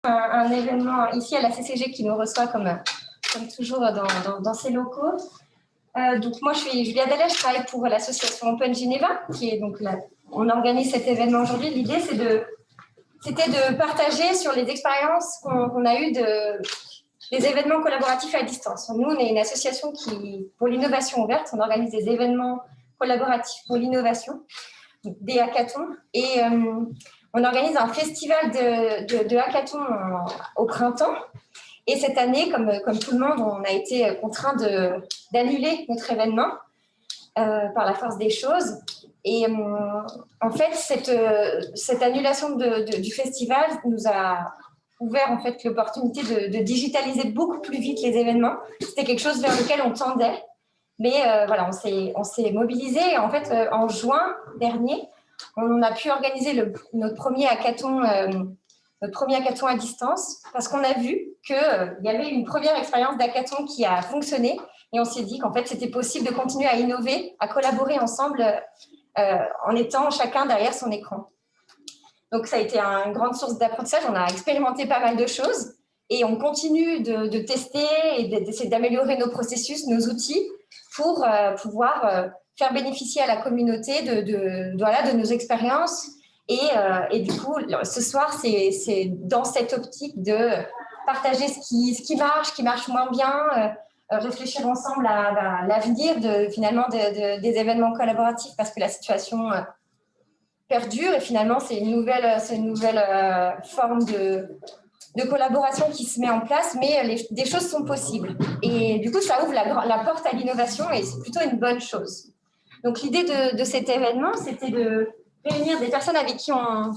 Un événement ici à la CCG qui nous reçoit comme toujours dans ses locaux. Donc moi je Julia Dallet, je travaille pour l'association Open Geneva, qui est donc là, on organise cet événement aujourd'hui. L'idée c'était de partager sur les expériences qu'on a eues des événements collaboratifs à distance. Nous, on est une association pour l'innovation ouverte, on organise des événements collaboratifs pour l'innovation, des hackathons, et on organise un festival de hackathons au printemps. Et cette année, comme tout le monde, on a été contraint d'annuler notre événement par la force des choses. Et en fait, cette annulation du festival nous a ouvert en fait l'opportunité de digitaliser beaucoup plus vite les événements. C'était quelque chose vers lequel on tendait. Mais voilà, on s'est mobilisé. Et en fait, en juin dernier, on a pu organiser notre premier hackathon à distance parce qu'on a vu qu'il y avait une première expérience d'hackathon qui a fonctionné et on s'est dit qu'en fait, c'était possible de continuer à innover, à collaborer ensemble en étant chacun derrière son écran. Donc, ça a été une grande source d'apprentissage. On a expérimenté pas mal de choses et on continue de tester et d'essayer d'améliorer nos processus, nos outils pour pouvoir faire bénéficier à la communauté de nos expériences. Et du coup, ce soir, c'est dans cette optique de partager ce qui marche moins bien, réfléchir ensemble à l'avenir finalement des événements collaboratifs parce que la situation perdure et finalement, c'est une nouvelle forme de collaboration qui se met en place, mais des choses sont possibles. Et du coup, ça ouvre la porte à l'innovation et c'est plutôt une bonne chose. Donc, l'idée de cet événement, c'était de réunir des personnes avec qui on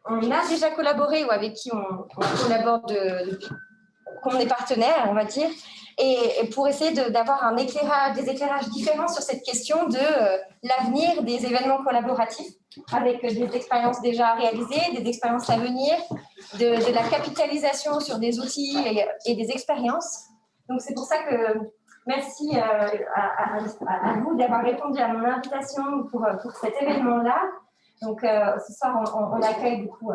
a déjà collaboré ou avec qui on collabore qu'on est partenaire, on va dire, et pour essayer d'avoir des éclairages différents sur cette question de l'avenir des événements collaboratifs, avec des expériences déjà réalisées, des expériences à venir, de la capitalisation sur des outils et des expériences. Donc, c'est pour ça que merci à vous d'avoir répondu à mon invitation pour cet événement-là. Donc, ce soir, on accueille du coup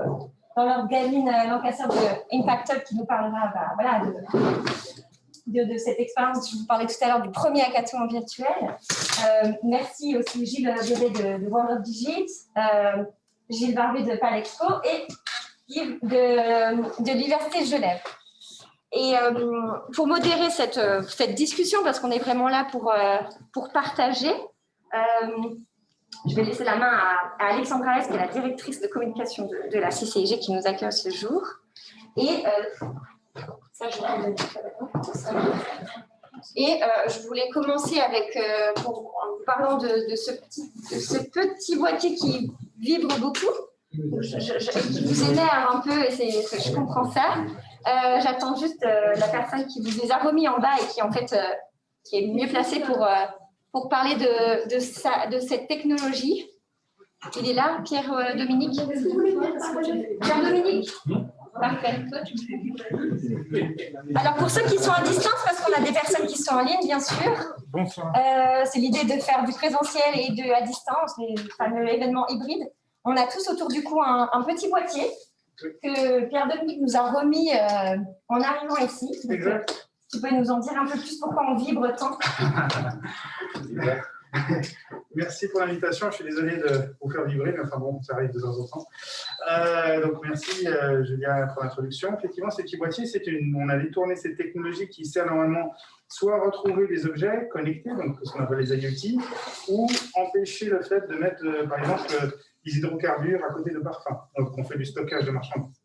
dans l'ordre Galine Lancaster de Impact Hub qui nous parlera voilà, de cette expérience. Je vous parlais tout à l'heure du premier hackathon virtuel. Merci aussi Gilles Bébé de World of Digit, Gilles Barbet de Palexpo et Yves de l'Université de Genève. Et pour modérer cette discussion, parce qu'on est vraiment là pour partager, je vais laisser la main à Alexandra Hess, qui est la directrice de communication de la CCIG qui nous accueille ce jour. Et je voulais commencer en vous parlant de ce petit boîtier qui vibre beaucoup, qui vous énerve un peu, et je comprends ça. J'attends juste la personne qui vous les a remis en bas et qui en fait qui est mieux placée pour parler de cette technologie. Il est là, Pierre-Dominique. Pierre-Dominique. Parfait. Alors, pour ceux qui sont à distance, parce qu'on a des personnes qui sont en ligne, bien sûr. Bonsoir. C'est l'idée de faire du présentiel et à distance, les fameux événements hybrides. On a tous autour du cou un petit boîtier que Pierre-Dominique nous a remis en arrivant ici. Donc, tu peux nous en dire un peu plus pourquoi on vibre tant? Merci pour l'invitation. Je suis désolé de vous faire vibrer, mais enfin bon, ça arrive de temps en temps. Donc merci Julia pour l'introduction. Effectivement, ces petits boîtiers, on a détourné cette technologie qui sert normalement soit à retrouver des objets connectés, donc ce qu'on appelle les IoT, ou empêcher le fait de mettre, par exemple, des hydrocarbures à côté de parfums. Donc on fait du stockage de marchandises.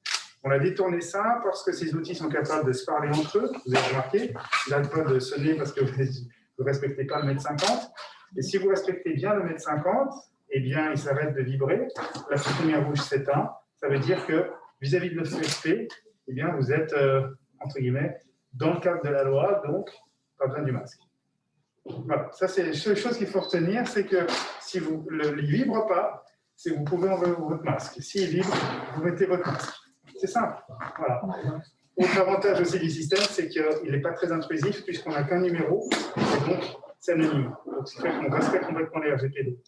On a détourné ça parce que ces outils sont capables de se parler entre eux. Vous avez remarqué, ils n'arrêtent pas de sonner parce que vous ne respectez pas le 1,50 m. Et si vous respectez bien le 1,50 m, eh bien, il s'arrête de vibrer. La petite lumière rouge s'éteint. Ça veut dire que vis-à-vis de notre respect, eh bien, vous êtes, entre guillemets, dans le cadre de la loi, donc pas besoin du masque. Voilà, ça c'est la seule chose qu'il faut retenir, c'est que si il ne vibre pas, c'est que vous pouvez enlever votre masque. S'il vibre, vous mettez votre masque. C'est simple. Voilà. Autre avantage aussi du système, c'est qu'il n'est pas très intrusif puisqu'on n'a qu'un numéro et donc c'est anonyme. Donc ce qui fait qu'on respecte complètement les RGPD.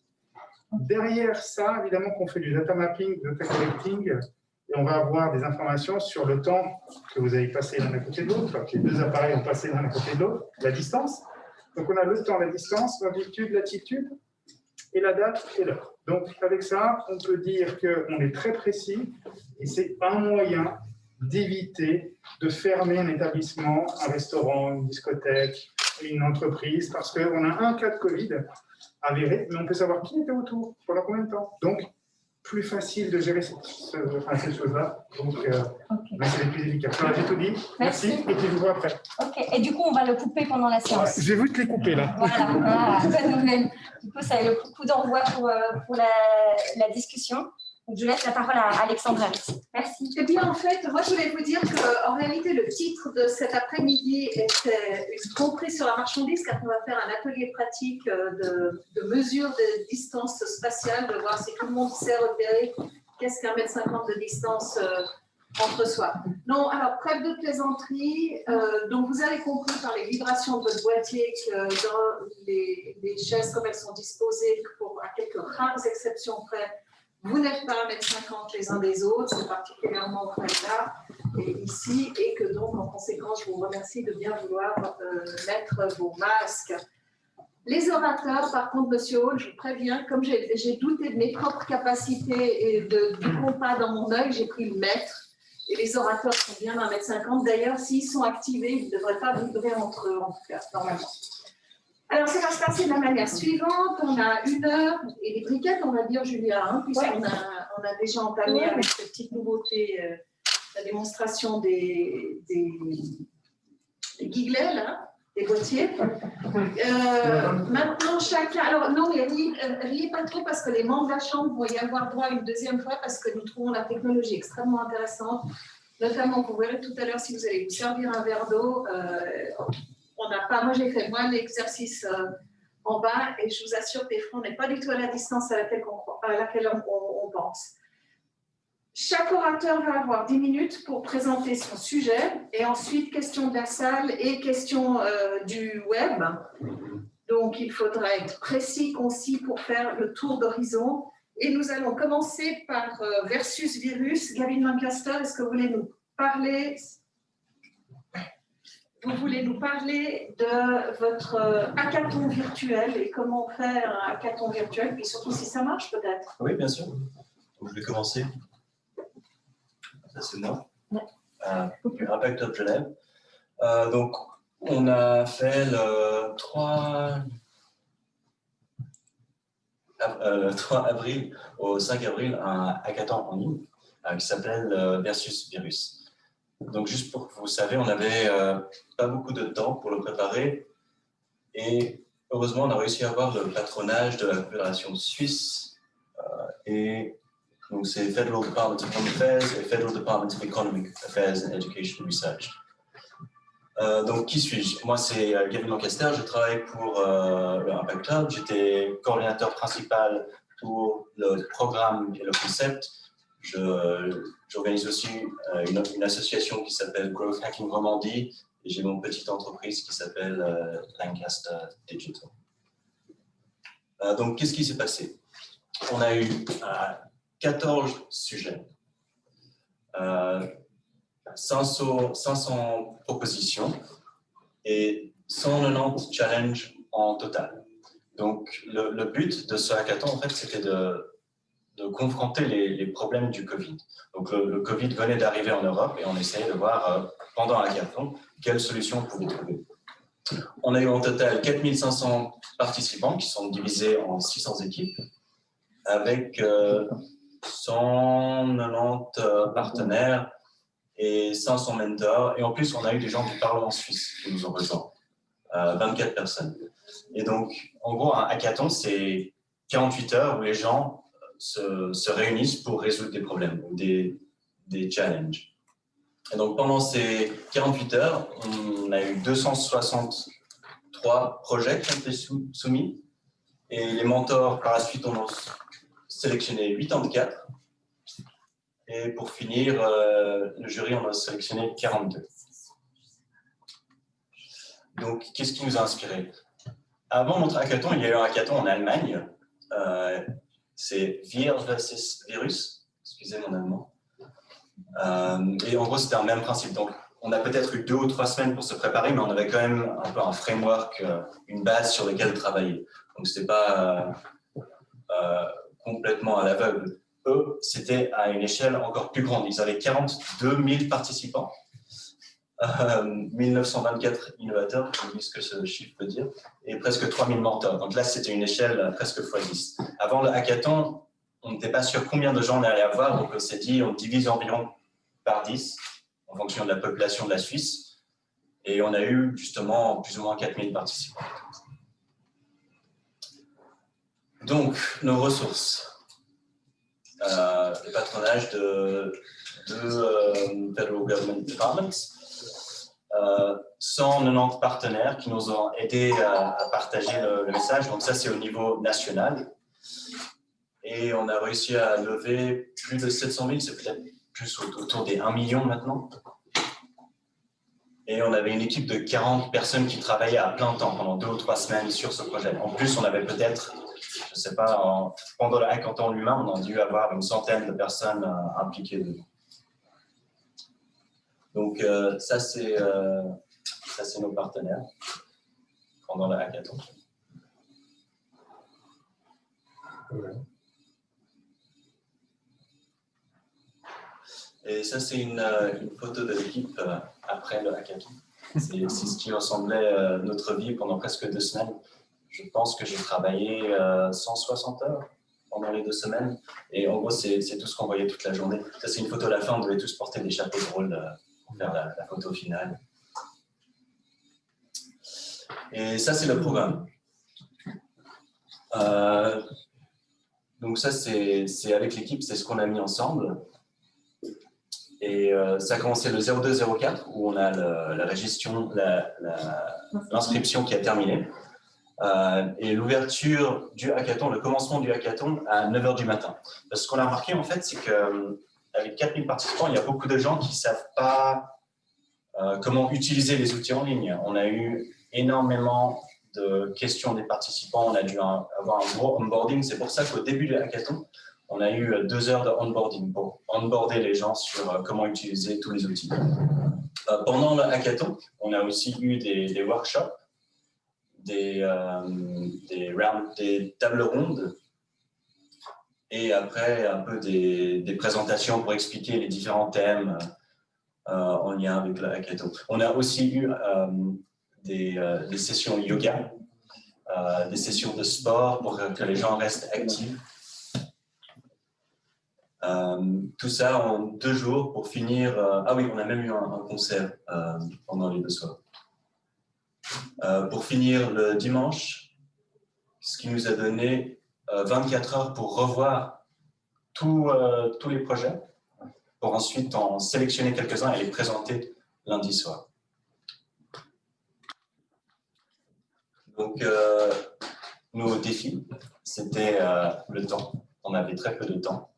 Derrière ça, évidemment qu'on fait du data mapping, data collecting et on va avoir des informations sur le temps que vous avez passé l'un à côté de l'autre, enfin, que les deux appareils ont passé l'un à côté de l'autre, la distance. Donc, on a le temps, la distance, longitude, latitude, et la date et l'heure. Donc, avec ça, on peut dire qu'on est très précis, et c'est un moyen d'éviter de fermer un établissement, un restaurant, une discothèque, une entreprise, parce qu'on a un cas de Covid avéré, mais on peut savoir qui était autour, pendant combien de temps. Donc, plus facile de gérer cette chose-là. Donc, mais c'est les plus efficaces. Voilà, j'ai tout dit. Merci. Et puis, je vous vois après. Ok. Et du coup, on va le couper pendant la séance. Ouais, je vais vous te les couper, là. Voilà. Bonne nouvelle. Du coup, ça est le coup d'envoi pour la discussion. Donc, je laisse la parole à Alexandra. Merci. Eh bien, en fait, moi, je voulais vous dire qu'en réalité, le titre de cet après-midi était une tromperie sur la marchandise, car on va faire un atelier pratique de mesure de distance spatiale, de voir si tout le monde sait repérer qu'est-ce qu'un mètre 50 de distance entre soi. Non, alors, trêve de plaisanterie. Donc, vous avez compris par les vibrations de votre boîtier que dans les chaises, comme elles sont disposées, pour à quelques rares exceptions près, vous n'êtes pas à 1,50 m les uns des autres, c'est particulièrement vrai là et ici, et que donc, en conséquence, je vous remercie de bien vouloir mettre vos masques. Les orateurs, par contre, Monsieur Hall, je vous préviens, comme j'ai douté de mes propres capacités et du compas dans mon œil, j'ai pris le mètre, et les orateurs sont bien à 1,50 m. D'ailleurs, s'ils sont activés, ils ne devraient pas vibrer entre eux, en tout cas, normalement. Alors, ça va se passer de la manière suivante. On a 1 heure et les briquettes, on va dire, Julia, hein, puisqu'on a déjà entamé avec cette petite nouveauté la démonstration des gigolets, là, des boîtiers. Maintenant, chacun... Alors, non, mais riez pas trop parce que les membres de la Chambre vont y avoir droit une deuxième fois parce que nous trouvons la technologie extrêmement intéressante. Notamment, vous verrez tout à l'heure, si vous allez vous servir un verre d'eau, on n'a pas, moi j'ai fait moins l'exercice en bas et je vous assure que l'écran n'est pas du tout à la distance à laquelle on pense. Chaque orateur va avoir 10 minutes pour présenter son sujet et ensuite questions de la salle et questions du web. Donc il faudra être précis, concis pour faire le tour d'horizon. Et nous allons commencer par versus virus. Gavin Lancaster, est-ce que vous voulez nous parler? Vous voulez nous parler de votre hackathon virtuel et comment faire un hackathon virtuel, puis surtout si ça marche peut-être. Oui, bien sûr. Donc, je vais commencer. Ça, c'est moi. Ouais. Impact of Genève. Donc, on a fait le 3 avril au 5 avril un hackathon en ligne qui s'appelle Versus Virus. Donc, juste pour que vous sachiez, on n'avait pas beaucoup de temps pour le préparer et heureusement, on a réussi à avoir le patronage de la Fédération suisse et donc c'est Federal Department of Home Affairs et Federal Department of Economic Affairs and Education Research. Donc, qui suis-je? Moi, c'est Gavin Lancaster, je travaille pour le Impact Hub, j'étais coordinateur principal pour le programme et le concept. J'organise aussi une association qui s'appelle Growth Hacking Romandie et j'ai mon petite entreprise qui s'appelle Lancaster Digital. Donc, qu'est-ce qui s'est passé? On a eu 14 sujets, 500 propositions et 190 challenges en total. Donc, le but de ce hackathon, en fait, c'était de confronter les problèmes du Covid. Donc, le Covid venait d'arriver en Europe et on essayait de voir, pendant un hackathon, quelles solutions on pouvait trouver. On a eu en total 4500 participants qui sont divisés en 600 équipes avec 190 partenaires et 500 mentors. Et en plus, on a eu des gens du Parlement suisse qui nous ont rejoints, 24 personnes. Et donc, en gros, un hackathon, c'est 48 heures où les gens se réunissent pour résoudre des problèmes, des challenges. Et donc, pendant ces 48 heures, on a eu 263 projets qui ont été soumis. Et les mentors, par la suite, on a sélectionné 84. Et pour finir, le jury, on a sélectionné 42. Donc, qu'est-ce qui nous a inspiré? Avant notre hackathon, il y a eu un hackathon en Allemagne. C'est Vir versus Virus. Excusez mon allemand. Et en gros, c'était un même principe. Donc, on a peut-être eu 2 ou 3 semaines pour se préparer, mais on avait quand même un peu un framework, une base sur laquelle travailler. Donc, ce n'était pas complètement à l'aveugle. Eux, c'était à une échelle encore plus grande. Ils avaient 42 000 participants, 1924 innovateurs, je dis ce que ce chiffre veut dire, et presque 3 000 mentors. Donc là, c'était une échelle presque x10. Avant le hackathon, on n'était pas sûr combien de gens on allait avoir, donc on s'est dit on divise environ par 10 en fonction de la population de la Suisse, et on a eu justement plus ou moins 4 000 participants. Donc, nos ressources. Le patronage de Federal Government Departments, 190 partenaires qui nous ont aidés à partager le message. Donc ça, c'est au niveau national. Et on a réussi à lever plus de 700 000, c'est peut-être plus autour des 1 million maintenant. Et on avait une équipe de 40 personnes qui travaillaient à plein temps pendant 2 ou 3 semaines sur ce projet. En plus, on avait peut-être, je ne sais pas, pendant le hackathon lui-même, on a dû avoir une centaine de personnes impliquées dedans. Donc, ça, c'est nos partenaires pendant le hackathon. Ouais. Et ça, c'est une photo de l'équipe après le hackathon. C'est ce qui ressemblait notre vie pendant presque 2 semaines. Je pense que j'ai travaillé 160 heures pendant les 2 semaines. Et en gros, c'est tout ce qu'on voyait toute la journée. Ça, c'est une photo à la fin. On devait tous porter des chapeaux de rôle pour faire la photo finale. Et ça, c'est le programme. Donc ça, c'est avec l'équipe, c'est ce qu'on a mis ensemble. Et ça a commencé le 02-04 où on a l'inscription qui a terminé. Et l'ouverture du hackathon, le commencement du hackathon à 9 h du matin. Parce que ce qu'on a remarqué, en fait, c'est qu'avec 4000 participants, il y a beaucoup de gens qui ne savent pas comment utiliser les outils en ligne. On a eu énormément de questions des participants, on a dû avoir un gros onboarding. C'est pour ça qu'au début du hackathon, on a eu 2 heures de onboarding pour onboarder les gens sur comment utiliser tous les outils. Pendant le hackathon, on a aussi eu des workshops, des tables rondes et après un peu des présentations pour expliquer les différents thèmes en lien avec le hackathon. On a aussi eu des sessions yoga, des sessions de sport pour que les gens restent actifs. Tout ça en 2 jours pour finir. Ah oui, on a même eu un concert pendant les 2 soirs. Pour finir le dimanche, ce qui nous a donné 24 heures pour revoir tous les projets, pour ensuite en sélectionner quelques-uns et les présenter lundi soir. Donc, nos défis, c'était le temps. On avait très peu de temps.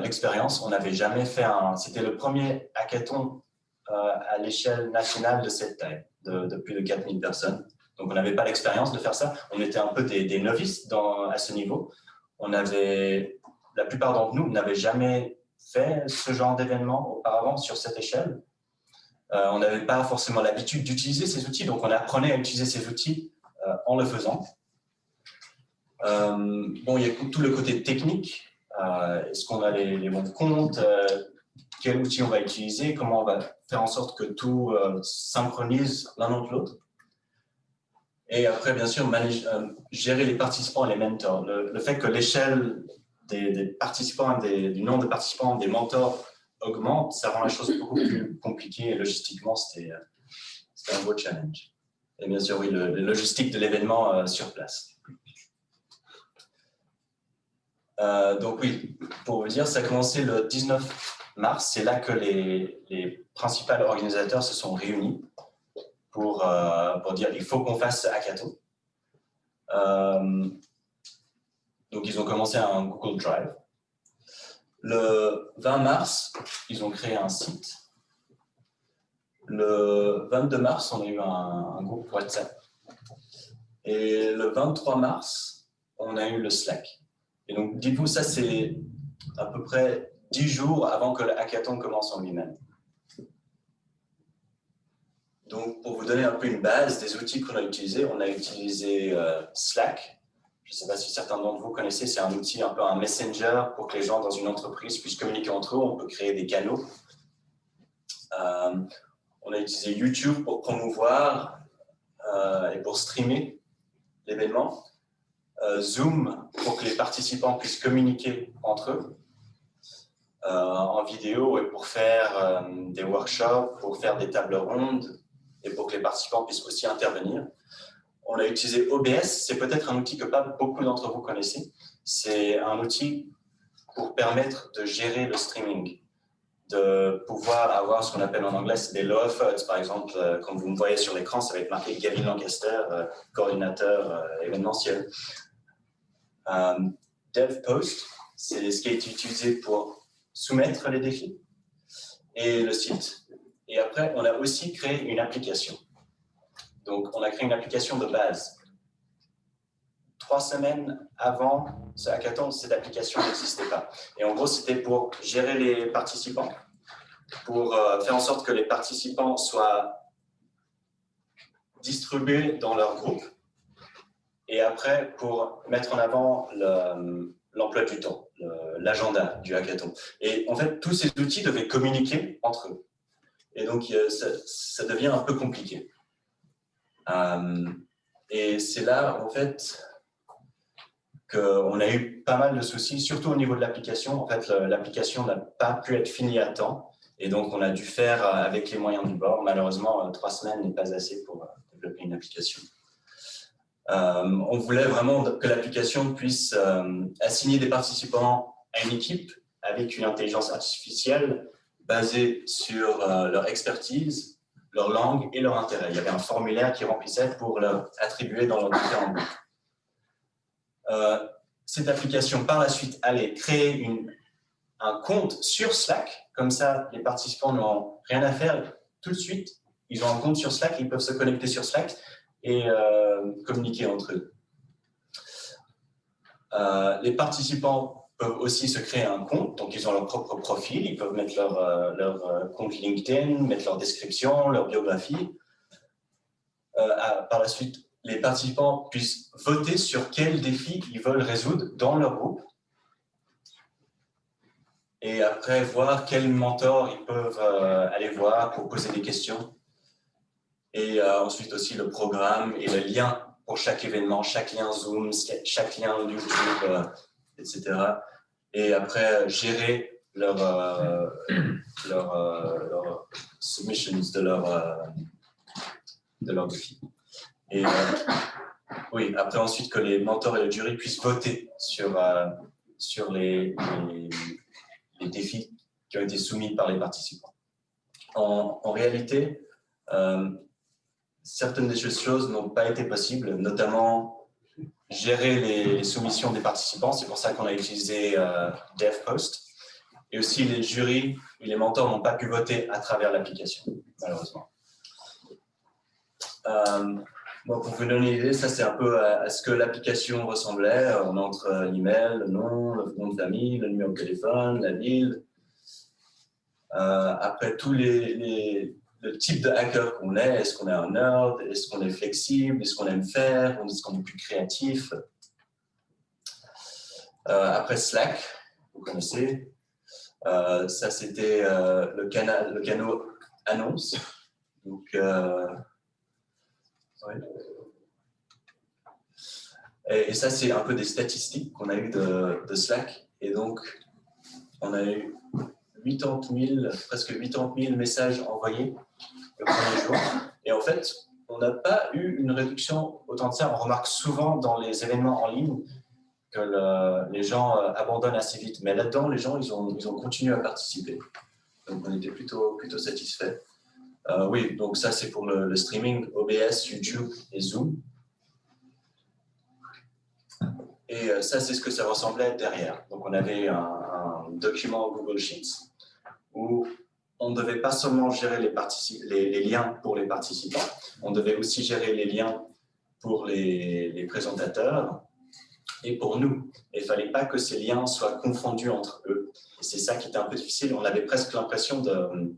L'expérience, on n'avait jamais fait c'était le premier hackathon à l'échelle nationale de cette taille, de plus de 4000 personnes. Donc, on n'avait pas l'expérience de faire ça. On était un peu des novices à ce niveau. La plupart d'entre nous n'avaient jamais fait ce genre d'événement auparavant sur cette échelle. On n'avait pas forcément l'habitude d'utiliser ces outils, donc on apprenait à utiliser ces outils en le faisant. Bon, il y a tout le côté technique. Est-ce qu'on a les bons comptes, quel outil on va utiliser, comment on va faire en sorte que tout synchronise l'un entre l'autre. Et après, bien sûr, gérer les participants et les mentors. Le fait que l'échelle des participants, du nombre de participants, des mentors augmente, ça rend la chose beaucoup plus compliquée et logistiquement, c'était un beau challenge. Et bien sûr, oui, le logistique de l'événement sur place. Donc oui, pour vous dire, ça a commencé le 19 mars. C'est là que les principaux organisateurs se sont réunis pour dire il faut qu'on fasse ce hackathon. Donc ils ont commencé un Google Drive. Le 20 mars, ils ont créé un site. Le 22 mars, on a eu un groupe WhatsApp. Et le 23 mars, on a eu le Slack. Et donc, dites-vous, ça, c'est à peu près 10 jours avant que le hackathon commence en lui-même. Donc, pour vous donner un peu une base des outils qu'on a utilisés, on a utilisé Slack. Je ne sais pas si certains d'entre vous connaissez, c'est un outil, un peu un messenger pour que les gens dans une entreprise puissent communiquer entre eux. On peut créer des canaux. On a utilisé YouTube pour promouvoir et pour streamer l'événement. Zoom pour que les participants puissent communiquer entre eux en vidéo et pour faire des workshops, pour faire des tables rondes et pour que les participants puissent aussi intervenir. On a utilisé OBS, c'est peut-être un outil que pas beaucoup d'entre vous connaissez. C'est un outil pour permettre de gérer le streaming, de pouvoir avoir ce qu'on appelle en anglais des low efforts. Par exemple, comme vous me voyez sur l'écran, ça va être marqué Gavin Lancaster, coordinateur événementiel. DevPost, c'est ce qui a été utilisé pour soumettre les défis et le site. Et après, on a aussi créé une application. Donc, on a créé une application de base. 3 semaines avant ce hackathon, cette application n'existait pas. Et en gros, c'était pour gérer les participants, pour faire en sorte que les participants soient distribués dans leur groupe, et après, pour mettre en avant l'emploi du temps, l'agenda du hackathon. Et en fait, tous ces outils devaient communiquer entre eux. Et donc, ça devient un peu compliqué. Et c'est là, en fait, qu'on a eu pas mal de soucis, surtout au niveau de l'application. En fait, l'application n'a pas pu être finie à temps. Et donc, on a dû faire avec les moyens du bord. Malheureusement, 3 semaines n'est pas assez pour développer une application. On voulait vraiment que l'application puisse assigner des participants à une équipe avec une intelligence artificielle basée sur leur expertise, leur langue et leur intérêt. Il y avait un formulaire qui remplissait pour leur attribuer dans leurs différents groupes. Cette application, par la suite, allait créer un compte sur Slack. Comme ça, les participants n'ont rien à faire tout de suite. Ils ont un compte sur Slack, ils peuvent se connecter sur Slack et communiquer entre eux. Les participants peuvent aussi se créer un compte, donc ils ont leur propre profil, ils peuvent mettre leur compte LinkedIn, mettre leur description, leur biographie. Par la suite, les participants puissent voter sur quel défi ils veulent résoudre dans leur groupe. Et après, voir quel mentor ils peuvent aller voir pour poser des questions. Et ensuite aussi le programme et le lien pour chaque événement, chaque lien Zoom, chaque lien YouTube, etc. Et après, gérer leurs submissions de leur défi. Et oui, après ensuite que les mentors et le jury puissent voter sur les défis qui ont été soumis par les participants. En réalité, certaines des choses n'ont pas été possibles, notamment gérer les soumissions des participants. C'est pour ça qu'on a utilisé DevPost. Et aussi, les jurys et les mentors n'ont pas pu voter à travers l'application, malheureusement. Bon, pour vous donner une idée, ça c'est un peu à ce que l'application ressemblait. On entre l'email, le nom, le nom de famille, le numéro de téléphone, la ville. Après, tous le type de hacker qu'on est, est-ce qu'on est un nerd, est-ce qu'on est flexible, est-ce qu'on aime faire, est-ce qu'on est plus créatif. Après Slack, vous connaissez, ça c'était le canal annonce. Donc, ouais. Et ça c'est un peu des statistiques qu'on a eues de Slack. Et donc, on a eu 80 000, presque 80 000 messages envoyés le premier jour. Et en fait, on n'a pas eu une réduction autant de ça. On remarque souvent dans les événements en ligne que les gens abandonnent assez vite. Mais là-dedans, les gens, ils ont continué à participer. Donc, on était plutôt satisfaits. Oui, donc ça, c'est pour le streaming, OBS, YouTube et Zoom. Et ça, c'est ce que ça ressemblait derrière. Donc, on avait un document Google Sheets où on ne devait pas seulement gérer les liens pour les participants, on devait aussi gérer les liens pour les présentateurs, et pour nous. Et il ne fallait pas que ces liens soient confondus entre eux. Et c'est ça qui était un peu difficile. On avait presque l'impression de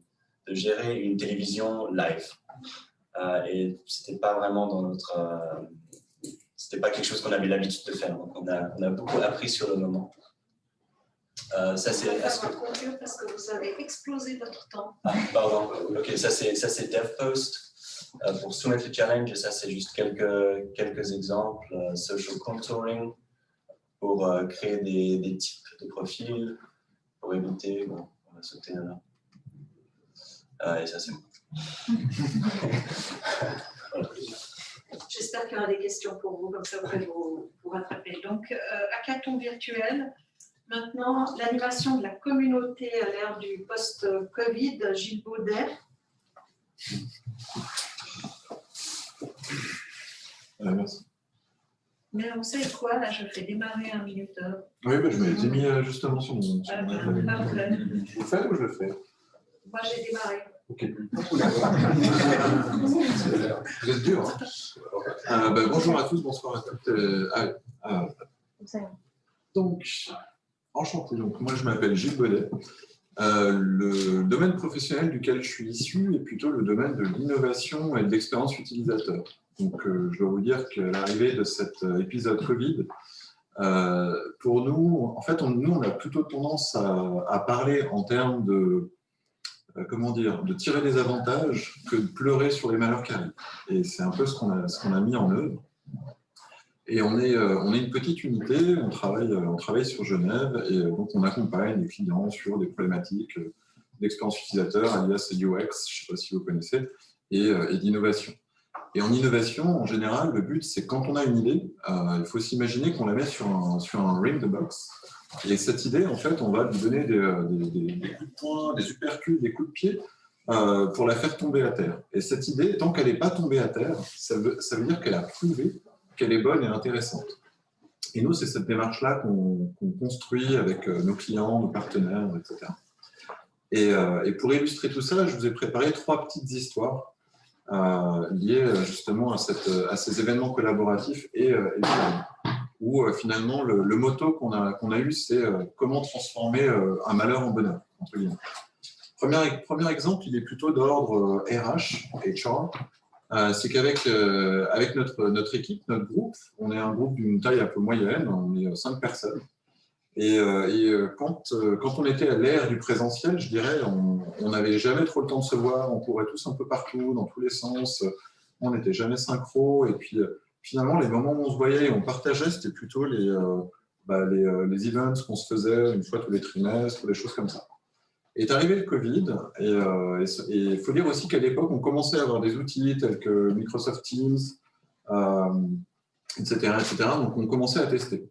gérer une télévision live. Et ce n'était pas vraiment dans notre... c'était pas quelque chose qu'on avait l'habitude de faire. Donc on a beaucoup appris sur le moment. Ça c'est... Parce que vous avez explosé votre temps. Ah, pardon. Ok, ça c'est DevPost. Pour soumettre le challenge, et ça c'est juste quelques exemples. Social contouring, pour créer des types de profils, pour éviter, bon, on va sauter là. Et ça c'est bon. Voilà. J'espère qu'il y aura des questions pour vous, comme ça vous pouvez vous rattraper. Donc, hackathon virtuel. Maintenant, l'animation de la communauté à l'ère du post-Covid, Gilles Baudet. Merci. Mais vous savez quoi, là, je fais démarrer un minuteur. Oui, je m'étais mis justement sur mon... Vous le faites ou je le fais? Moi, j'ai démarré. Ok. Vous êtes dur, hein. Bonjour à tous, bonsoir à toutes. Donc, enchanté. Donc, moi, je m'appelle Gilles Baudet. Le domaine professionnel duquel je suis issu est plutôt le domaine de l'innovation et de l'expérience utilisateur. Donc, je dois vous dire que l'arrivée de cet épisode Covid, pour nous, en fait, on a plutôt tendance à parler en termes de, de tirer des avantages que de pleurer sur les malheurs qui arrivent. Et c'est un peu ce qu'on a mis en œuvre. Et on est une petite unité, on travaille sur Genève, et donc on accompagne les clients sur des problématiques d'expérience utilisateur, alias UX, je ne sais pas si vous connaissez, et d'innovation. Et en innovation, en général, le but, c'est quand on a une idée, il faut s'imaginer qu'on la met sur un ring the box. Et cette idée, en fait, on va lui donner des coups de poing, des uppercuts, des coups de pied pour la faire tomber à terre. Et cette idée, tant qu'elle n'est pas tombée à terre, ça veut dire qu'elle a prouvé qu'elle est bonne et intéressante. Et nous, c'est cette démarche-là qu'on construit avec nos clients, nos partenaires, etc. Et pour illustrer tout ça, je vous ai préparé 3 petites histoires liées justement à ces événements collaboratifs et où finalement le motto qu'on a eu, c'est comment transformer un malheur en bonheur, entre guillemets. Premier exemple, il est plutôt d'ordre RH, HR. C'est qu'avec notre équipe, notre groupe, on est un groupe d'une taille un peu moyenne, on est 5 personnes. Et quand on était à l'ère du présentiel, je dirais, on n'avait jamais trop le temps de se voir, on courait tous un peu partout, dans tous les sens, on n'était jamais synchro. Et puis finalement, les moments où on se voyait et on partageait, c'était plutôt les events qu'on se faisait une fois tous les trimestres, des choses comme ça. Est arrivé le Covid, et il faut dire aussi qu'à l'époque, on commençait à avoir des outils tels que Microsoft Teams, etc., etc. Donc, on commençait à tester.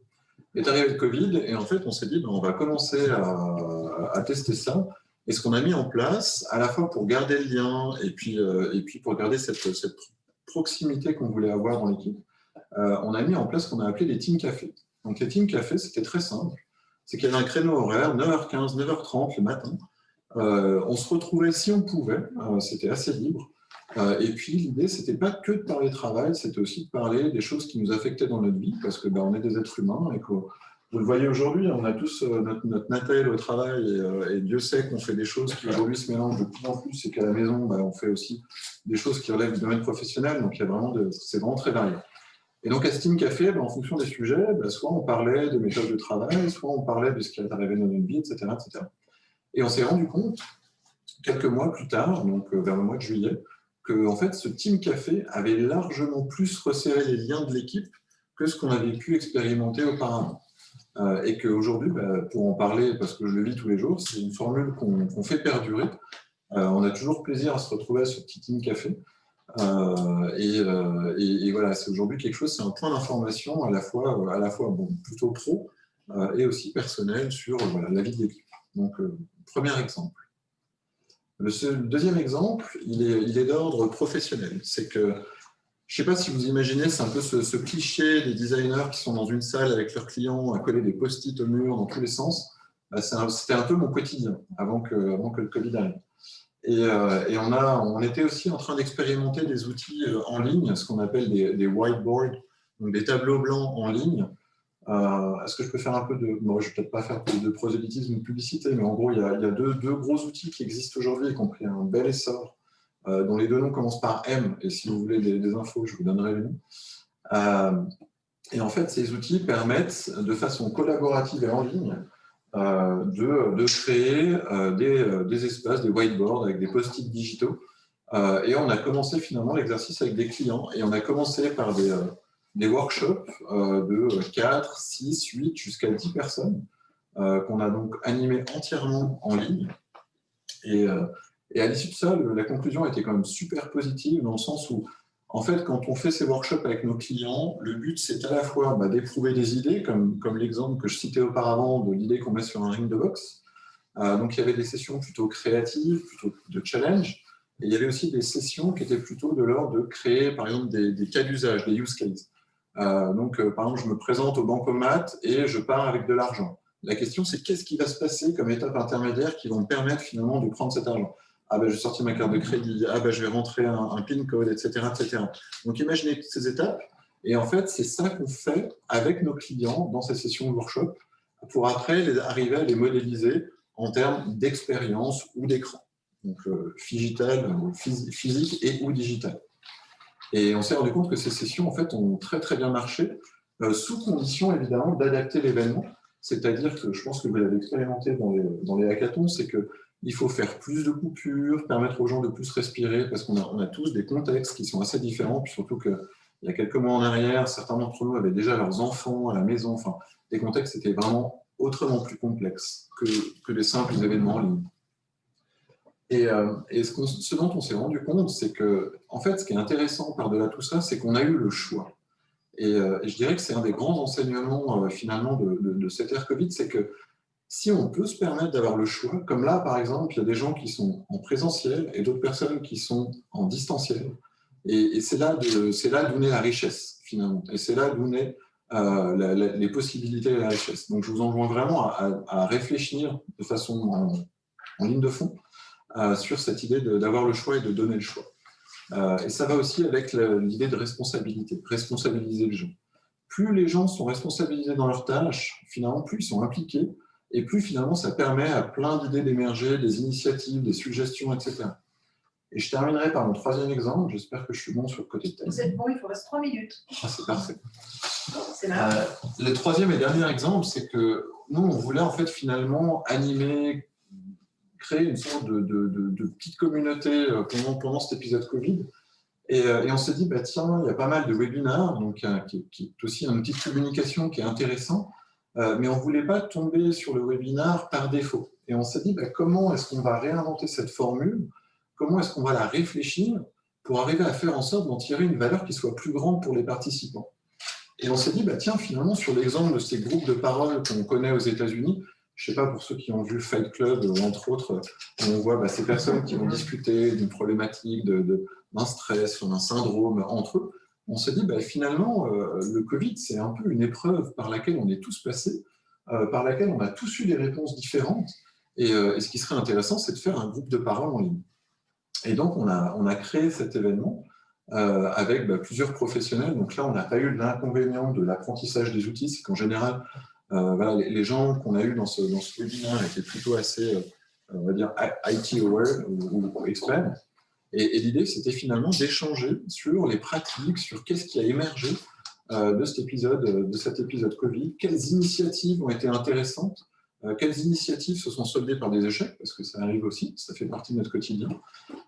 Est arrivé le Covid, et en fait, on s'est dit, on va commencer à tester ça. Et ce qu'on a mis en place, à la fois pour garder le lien, et puis pour garder cette proximité qu'on voulait avoir dans l'équipe, on a mis en place ce qu'on a appelé les Team Café. Donc, les Team Café, c'était très simple. C'est qu'il y avait un créneau horaire, 9h15, 9h30 le matin. On se retrouvait si on pouvait, c'était assez libre. Et puis l'idée, c'était pas que de parler travail, c'était aussi de parler des choses qui nous affectaient dans notre vie, parce que on est des êtres humains et que vous le voyez aujourd'hui, on a tous notre natel au travail et Dieu sait qu'on fait des choses qui aujourd'hui se mélangent de plus en plus et qu'à la maison, on fait aussi des choses qui relèvent du domaine professionnel, donc il y a vraiment c'est vraiment très varié. Et donc à Steam Café, en fonction des sujets, soit on parlait de méthodes de travail, soit on parlait de ce qui est arrivé dans notre vie, etc., etc. Et on s'est rendu compte, quelques mois plus tard, donc vers le mois de juillet, que en fait, ce Team Café avait largement plus resserré les liens de l'équipe que ce qu'on avait pu expérimenter auparavant. Et qu'aujourd'hui, pour en parler, parce que je le vis tous les jours, c'est une formule qu'on fait perdurer. On a toujours plaisir à se retrouver à ce petit Team Café. Et voilà, c'est aujourd'hui quelque chose, c'est un point d'information à la fois plutôt pro et aussi personnel sur la vie de l'équipe. Donc, premier exemple. Le deuxième exemple, il est d'ordre professionnel. C'est que, je ne sais pas si vous imaginez, c'est un peu ce cliché des designers qui sont dans une salle avec leurs clients à coller des post-it au mur dans tous les sens. C'était un peu mon quotidien avant que le Covid arrive. Et on était aussi en train d'expérimenter des outils en ligne, ce qu'on appelle des whiteboards, donc des tableaux blancs en ligne, Est-ce que je peux faire un peu de... Bon, je ne vais peut-être pas faire de prosélytisme ou de publicité, mais en gros, il y a deux gros outils qui existent aujourd'hui et qui ont pris un bel essor, dont les deux noms commencent par M, et si vous voulez des infos, je vous donnerai les noms. Et en fait, ces outils permettent, de façon collaborative et en ligne, de créer des espaces, des whiteboards avec des post-it digitaux. Et on a commencé finalement l'exercice avec des clients, et on a commencé par des workshops de 4, 6, 8, jusqu'à 10 personnes, qu'on a donc animés entièrement en ligne. Et à l'issue de ça, la conclusion était quand même super positive, dans le sens où, en fait, quand on fait ces workshops avec nos clients, le but, c'est à la fois d'éprouver des idées, comme l'exemple que je citais auparavant de l'idée qu'on met sur un ring de boxe. Donc, il y avait des sessions plutôt créatives, plutôt de challenge, et il y avait aussi des sessions qui étaient plutôt de l'ordre de créer, par exemple, des cas d'usage, des use cases. Donc, par exemple, je me présente au bancomat et je pars avec de l'argent. La question, c'est qu'est-ce qui va se passer comme étape intermédiaire qui vont me permettre finalement de prendre cet argent. Ah ben, je vais sortir ma carte de crédit, ah ben, je vais rentrer un PIN code, etc., etc. Donc, imaginez toutes ces étapes. Et en fait, c'est ça qu'on fait avec nos clients dans ces sessions de workshop pour après arriver à les modéliser en termes d'expérience ou d'écran. Donc, digital, physique et ou digital. Et on s'est rendu compte que ces sessions, en fait, ont très, très bien marché, sous condition, évidemment, d'adapter l'événement. C'est-à-dire que je pense que vous l'avez expérimenté dans les hackathons, c'est qu'il faut faire plus de coupures, permettre aux gens de plus respirer, parce qu'on a tous des contextes qui sont assez différents, puis surtout qu'il y a quelques mois en arrière, certains d'entre nous avaient déjà leurs enfants à la maison, enfin, des contextes étaient vraiment autrement plus complexes que des simples événements en ligne. Et ce dont on s'est rendu compte, c'est que, en fait, ce qui est intéressant par-delà tout ça, c'est qu'on a eu le choix. Et je dirais que c'est un des grands enseignements, finalement, de cette ère Covid, c'est que si on peut se permettre d'avoir le choix, comme là, par exemple, il y a des gens qui sont en présentiel et d'autres personnes qui sont en distanciel. Et c'est là d'où naît la richesse, finalement. Et c'est là d'où naît les possibilités et la richesse. Donc, je vous enjoins vraiment à réfléchir de façon en ligne de fond sur cette idée d'avoir le choix et de donner le choix. Et ça va aussi avec l'idée de responsabilité, responsabiliser les gens. Plus les gens sont responsabilisés dans leurs tâches, finalement, plus ils sont impliqués, et plus finalement ça permet à plein d'idées d'émerger, des initiatives, des suggestions, etc. Et je terminerai par mon troisième exemple, j'espère que je suis bon sur le côté de Vous êtes bon, il vous reste 3 minutes. Ah, c'est parfait. C'est là. Le troisième et dernier exemple, c'est que nous, on voulait en fait finalement animer, créer une sorte de petite communauté pendant cet épisode Covid. Et on s'est dit, tiens, il y a pas mal de webinars, donc, qui est aussi un outil de communication qui est intéressant, mais on ne voulait pas tomber sur le webinar par défaut. Et on s'est dit, comment est-ce qu'on va réinventer cette formule? Comment est-ce qu'on va la réfléchir pour arriver à faire en sorte d'en tirer une valeur qui soit plus grande pour les participants? Et on s'est dit, tiens, finalement, sur l'exemple de ces groupes de parole qu'on connaît aux États-Unis, je ne sais pas, pour ceux qui ont vu Fight Club, entre autres, on voit ces personnes qui vont discuter d'une problématique, d'un stress, d'un syndrome entre eux. On s'est dit, finalement, le Covid, c'est un peu une épreuve par laquelle on est tous passés, par laquelle on a tous eu des réponses différentes. Et ce qui serait intéressant, c'est de faire un groupe de parole en ligne. Et donc, on a créé cet événement avec plusieurs professionnels. Donc là, on n'a pas eu l'inconvénient de l'apprentissage des outils. C'est qu'en général, les gens qu'on a eu dans ce webinaire étaient plutôt assez, on va dire, IT aware ou experts. Et l'idée, c'était finalement d'échanger sur les pratiques, sur qu'est-ce qui a émergé de cet épisode Covid, quelles initiatives ont été intéressantes, quelles initiatives se sont soldées par des échecs, parce que ça arrive aussi, ça fait partie de notre quotidien.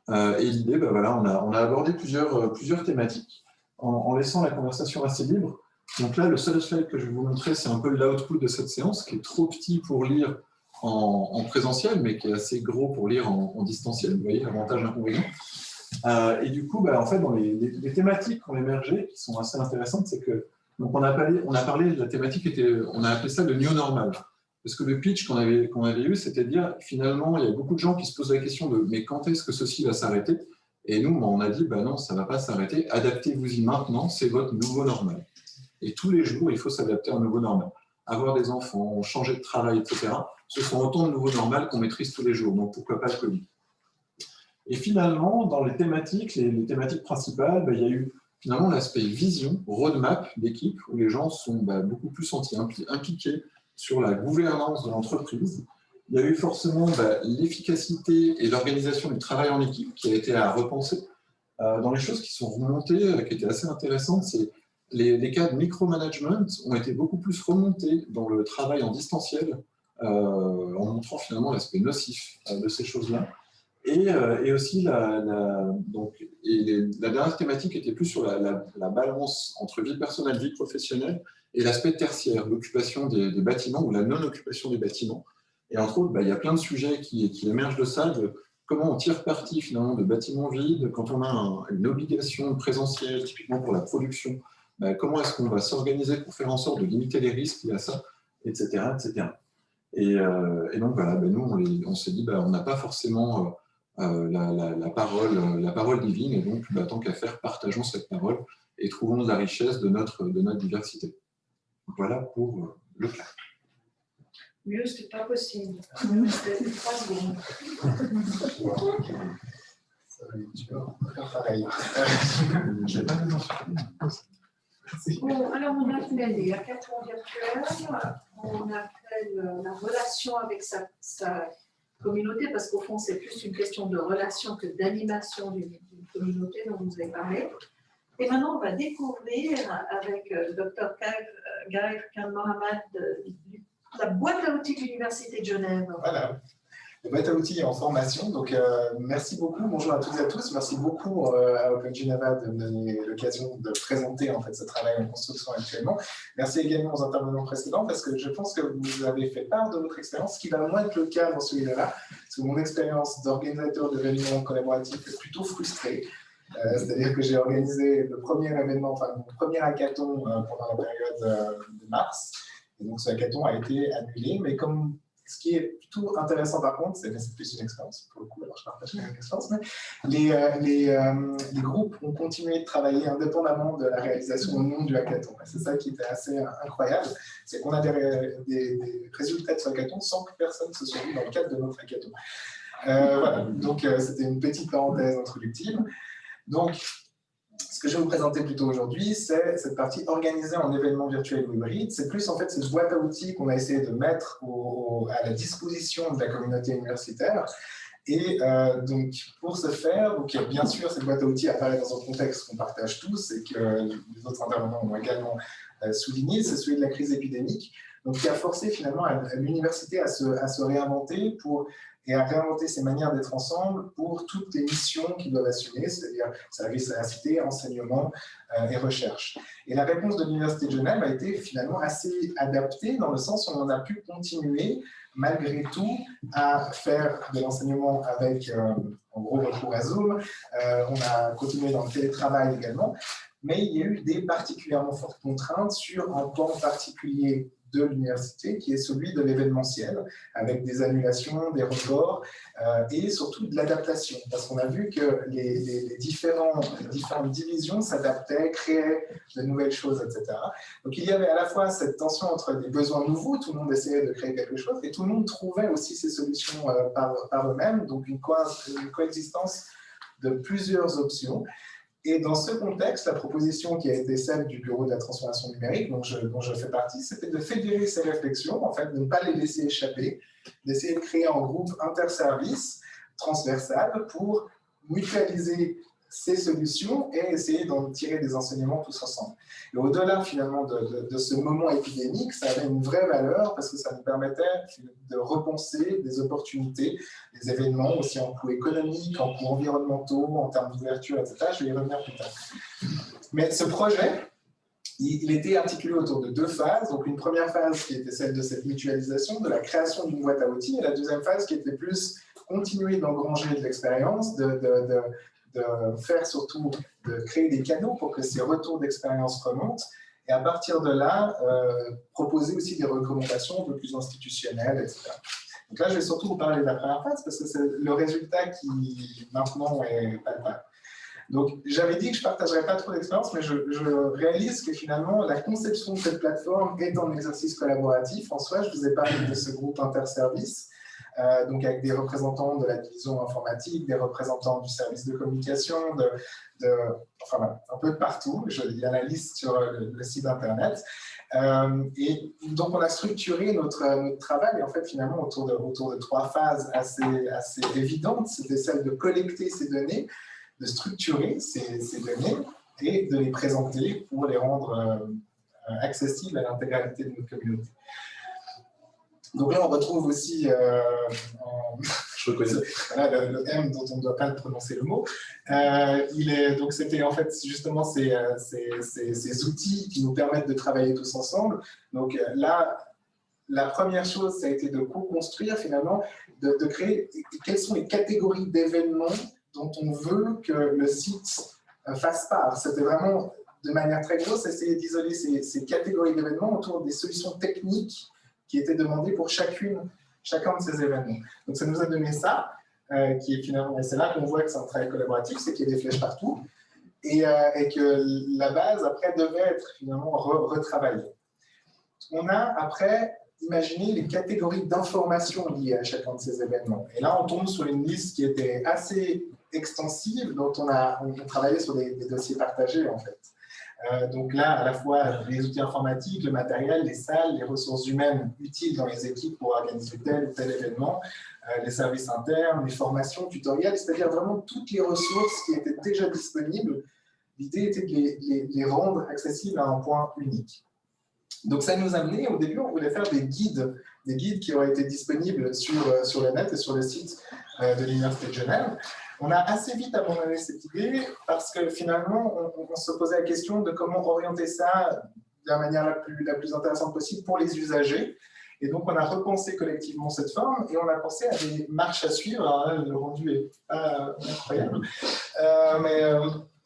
Et l'idée, on a abordé plusieurs thématiques en laissant la conversation assez libre. Donc là, le seul slide que je vais vous montrer, c'est un peu l'output de cette séance, qui est trop petit pour lire en présentiel, mais qui est assez gros pour lire en distanciel. Vous voyez, avantage inconvénient. Et du coup, en fait, dans les thématiques qui ont émergé, qui sont assez intéressantes, c'est que donc on a parlé de la thématique, on a appelé ça le new normal. Parce que le pitch qu'on avait eu, c'était de dire, finalement, il y a beaucoup de gens qui se posent la question de « mais quand est-ce que ceci va s'arrêter ?» Et nous, on a dit « non, ça ne va pas s'arrêter, adaptez-vous-y maintenant, c'est votre nouveau normal. » Et tous les jours, il faut s'adapter à un nouveau normal. Avoir des enfants, changer de travail, etc. Ce sont autant de nouveaux normales qu'on maîtrise tous les jours. Donc, pourquoi pas le Covid? Et finalement, dans les thématiques principales, il y a eu finalement l'aspect vision, roadmap d'équipe, où les gens sont beaucoup plus sentis impliqués sur la gouvernance de l'entreprise. Il y a eu forcément l'efficacité et l'organisation du travail en équipe qui a été à repenser. Dans les choses qui sont remontées, qui étaient assez intéressantes, c'est les cas de micromanagement ont été beaucoup plus remontés dans le travail en distanciel, en montrant finalement l'aspect nocif de ces choses-là. Et aussi, la dernière thématique était plus sur la balance entre vie personnelle, vie professionnelle, et l'aspect tertiaire, l'occupation des bâtiments ou la non-occupation des bâtiments. Et entre autres, il y a plein de sujets qui émergent de ça, de comment on tire parti finalement de bâtiments vides, quand on a une obligation présentielle, typiquement pour la production, comment est-ce qu'on va s'organiser pour faire en sorte de limiter les risques liés à ça, etc. etc. Et donc voilà, nous, on s'est dit, on n'a pas forcément la parole divine, et donc tant qu'à faire, partageons cette parole et trouvons la richesse de notre diversité. Voilà pour le clap. Mieux, c'est pas possible. C'était 3 secondes. Ça va être dur. Pareil. Bon, alors on a fait les hackathons virtuels, on a fait la relation avec sa communauté, parce qu'au fond, c'est plus une question de relation que d'animation d'une communauté dont vous avez parlé. Et maintenant, on va découvrir avec le Dr Gaël Khan-Mohamed la boîte à outils de l'Université de Genève. Voilà, la boîte à outils est en formation. Donc, merci beaucoup. Bonjour à toutes et à tous. Merci beaucoup à Open Geneva de me donner l'occasion de présenter en fait, ce travail en construction actuellement. Merci également aux intervenants précédents parce que je pense que vous avez fait part de votre expérience, ce qui va moins être le cas dans celui-là. Parce que mon expérience d'organisateur d'événements collaboratifs est plutôt frustrée. C'est-à-dire que j'ai organisé le premier événement, enfin mon premier hackathon pendant la période de mars. Et donc ce hackathon a été annulé, mais comme ce qui est plutôt intéressant par contre, c'est plus une expérience pour le coup, alors je partage la même expérience, mais les groupes ont continué de travailler indépendamment de la réalisation au nom du hackathon. C'est ça qui était assez incroyable, c'est qu'on a des résultats de ce hackathon sans que personne se soit vu dans le cadre de notre hackathon. Voilà, donc c'était une petite parenthèse introductive. Donc, ce que je vais vous présenter plutôt aujourd'hui, c'est cette partie organisée en événements virtuels ou hybrides. C'est plus en fait cette boîte à outils qu'on a essayé de mettre à la disposition de la communauté universitaire. Et donc, pour ce faire, donc, bien sûr, cette boîte à outils apparaît dans un contexte qu'on partage tous et que les autres intervenants ont également souligné, c'est celui de la crise épidémique, donc qui a forcé finalement l'université à se réinventer et à réinventer ses manières d'être ensemble pour toutes les missions qu'ils doivent assumer, c'est-à-dire service à la cité, enseignement et recherche. Et la réponse de l'Université de Genève a été finalement assez adaptée dans le sens où on a pu continuer malgré tout à faire de l'enseignement avec en gros recours à Zoom. On a continué dans le télétravail également, mais il y a eu des particulièrement fortes contraintes sur un pan particulier de l'université, qui est celui de l'événementiel, avec des annulations, des reports et surtout de l'adaptation. Parce qu'on a vu que les différentes divisions s'adaptaient, créaient de nouvelles choses, etc. Donc il y avait à la fois cette tension entre des besoins nouveaux, tout le monde essayait de créer quelque chose, et tout le monde trouvait aussi ses solutions par eux-mêmes, donc une coexistence de plusieurs options. Et dans ce contexte, la proposition qui a été celle du Bureau de la transformation numérique, dont je fais partie, c'était de fédérer ces réflexions, en fait, de ne pas les laisser échapper, d'essayer de créer un groupe interservice transversal pour mutualiser ces solutions et essayer d'en tirer des enseignements tous ensemble. Et au-delà finalement de ce moment épidémique, ça avait une vraie valeur parce que ça nous permettait de repenser des opportunités, des événements aussi en coût économique, en coût environnementaux, en termes d'ouverture, etc. Je vais y revenir plus tard. Mais ce projet, il était articulé autour de 2 phases. Donc une première phase qui était celle de cette mutualisation, de la création d'une boîte à outils, et la deuxième phase qui était plus continuer d'engranger de l'expérience, de faire surtout, de créer des canaux pour que ces retours d'expérience remontent, et à partir de là, proposer aussi des recommandations un peu plus institutionnelles, etc. Donc là, je vais surtout vous parler de la première phase, parce que c'est le résultat qui, maintenant, est palpable. Donc, j'avais dit que je ne partagerais pas trop d'expérience, mais je réalise que finalement, la conception de cette plateforme est un exercice collaboratif. En soi, je vous ai parlé de ce groupe interservice, donc avec des représentants de la division informatique, des représentants du service de communication, enfin voilà, un peu de partout. Il y a la liste sur le site internet. Et donc on a structuré notre travail en fait finalement autour de 3 phases assez évidentes. C'était celle de collecter ces données, de structurer ces données et de les présenter pour les rendre accessibles à l'intégralité de notre communauté. Donc là, on retrouve aussi Je reconnais. voilà, le M dont on ne doit pas prononcer le mot. Donc c'était en fait justement ces outils qui nous permettent de travailler tous ensemble. Donc là, la première chose, ça a été de co-construire finalement, de créer quelles sont les catégories d'événements dont on veut que le site fasse part. C'était vraiment, de manière très grosse, essayer d'isoler ces catégories d'événements autour des solutions techniques qui étaient demandées pour chacun de ces événements. Donc ça nous a donné ça, qui est finalement, et c'est là qu'on voit que c'est un travail collaboratif, c'est qu'il y a des flèches partout, et que la base, après, devait être finalement retravaillée. On a, après, imaginé les catégories d'informations liées à chacun de ces événements. Et là, on tombe sur une liste qui était assez extensive, dont on travaillait sur des dossiers partagés, en fait. Donc là, à la fois les outils informatiques, le matériel, les salles, les ressources humaines utiles dans les équipes pour organiser tel ou tel événement, les services internes, les formations, tutoriels, c'est-à-dire vraiment toutes les ressources qui étaient déjà disponibles. L'idée était de les rendre accessibles à un point unique. Donc ça nous a amené, au début, on voulait faire des guides qui auraient été disponibles sur le net et sur le site de l'Université de Genève. On a assez vite abandonné cette idée parce que finalement, on se posait la question de comment orienter ça de la manière la plus intéressante possible pour les usagers. Et donc, on a repensé collectivement cette forme et on a pensé à des marches à suivre. Alors là, le rendu est pas incroyable.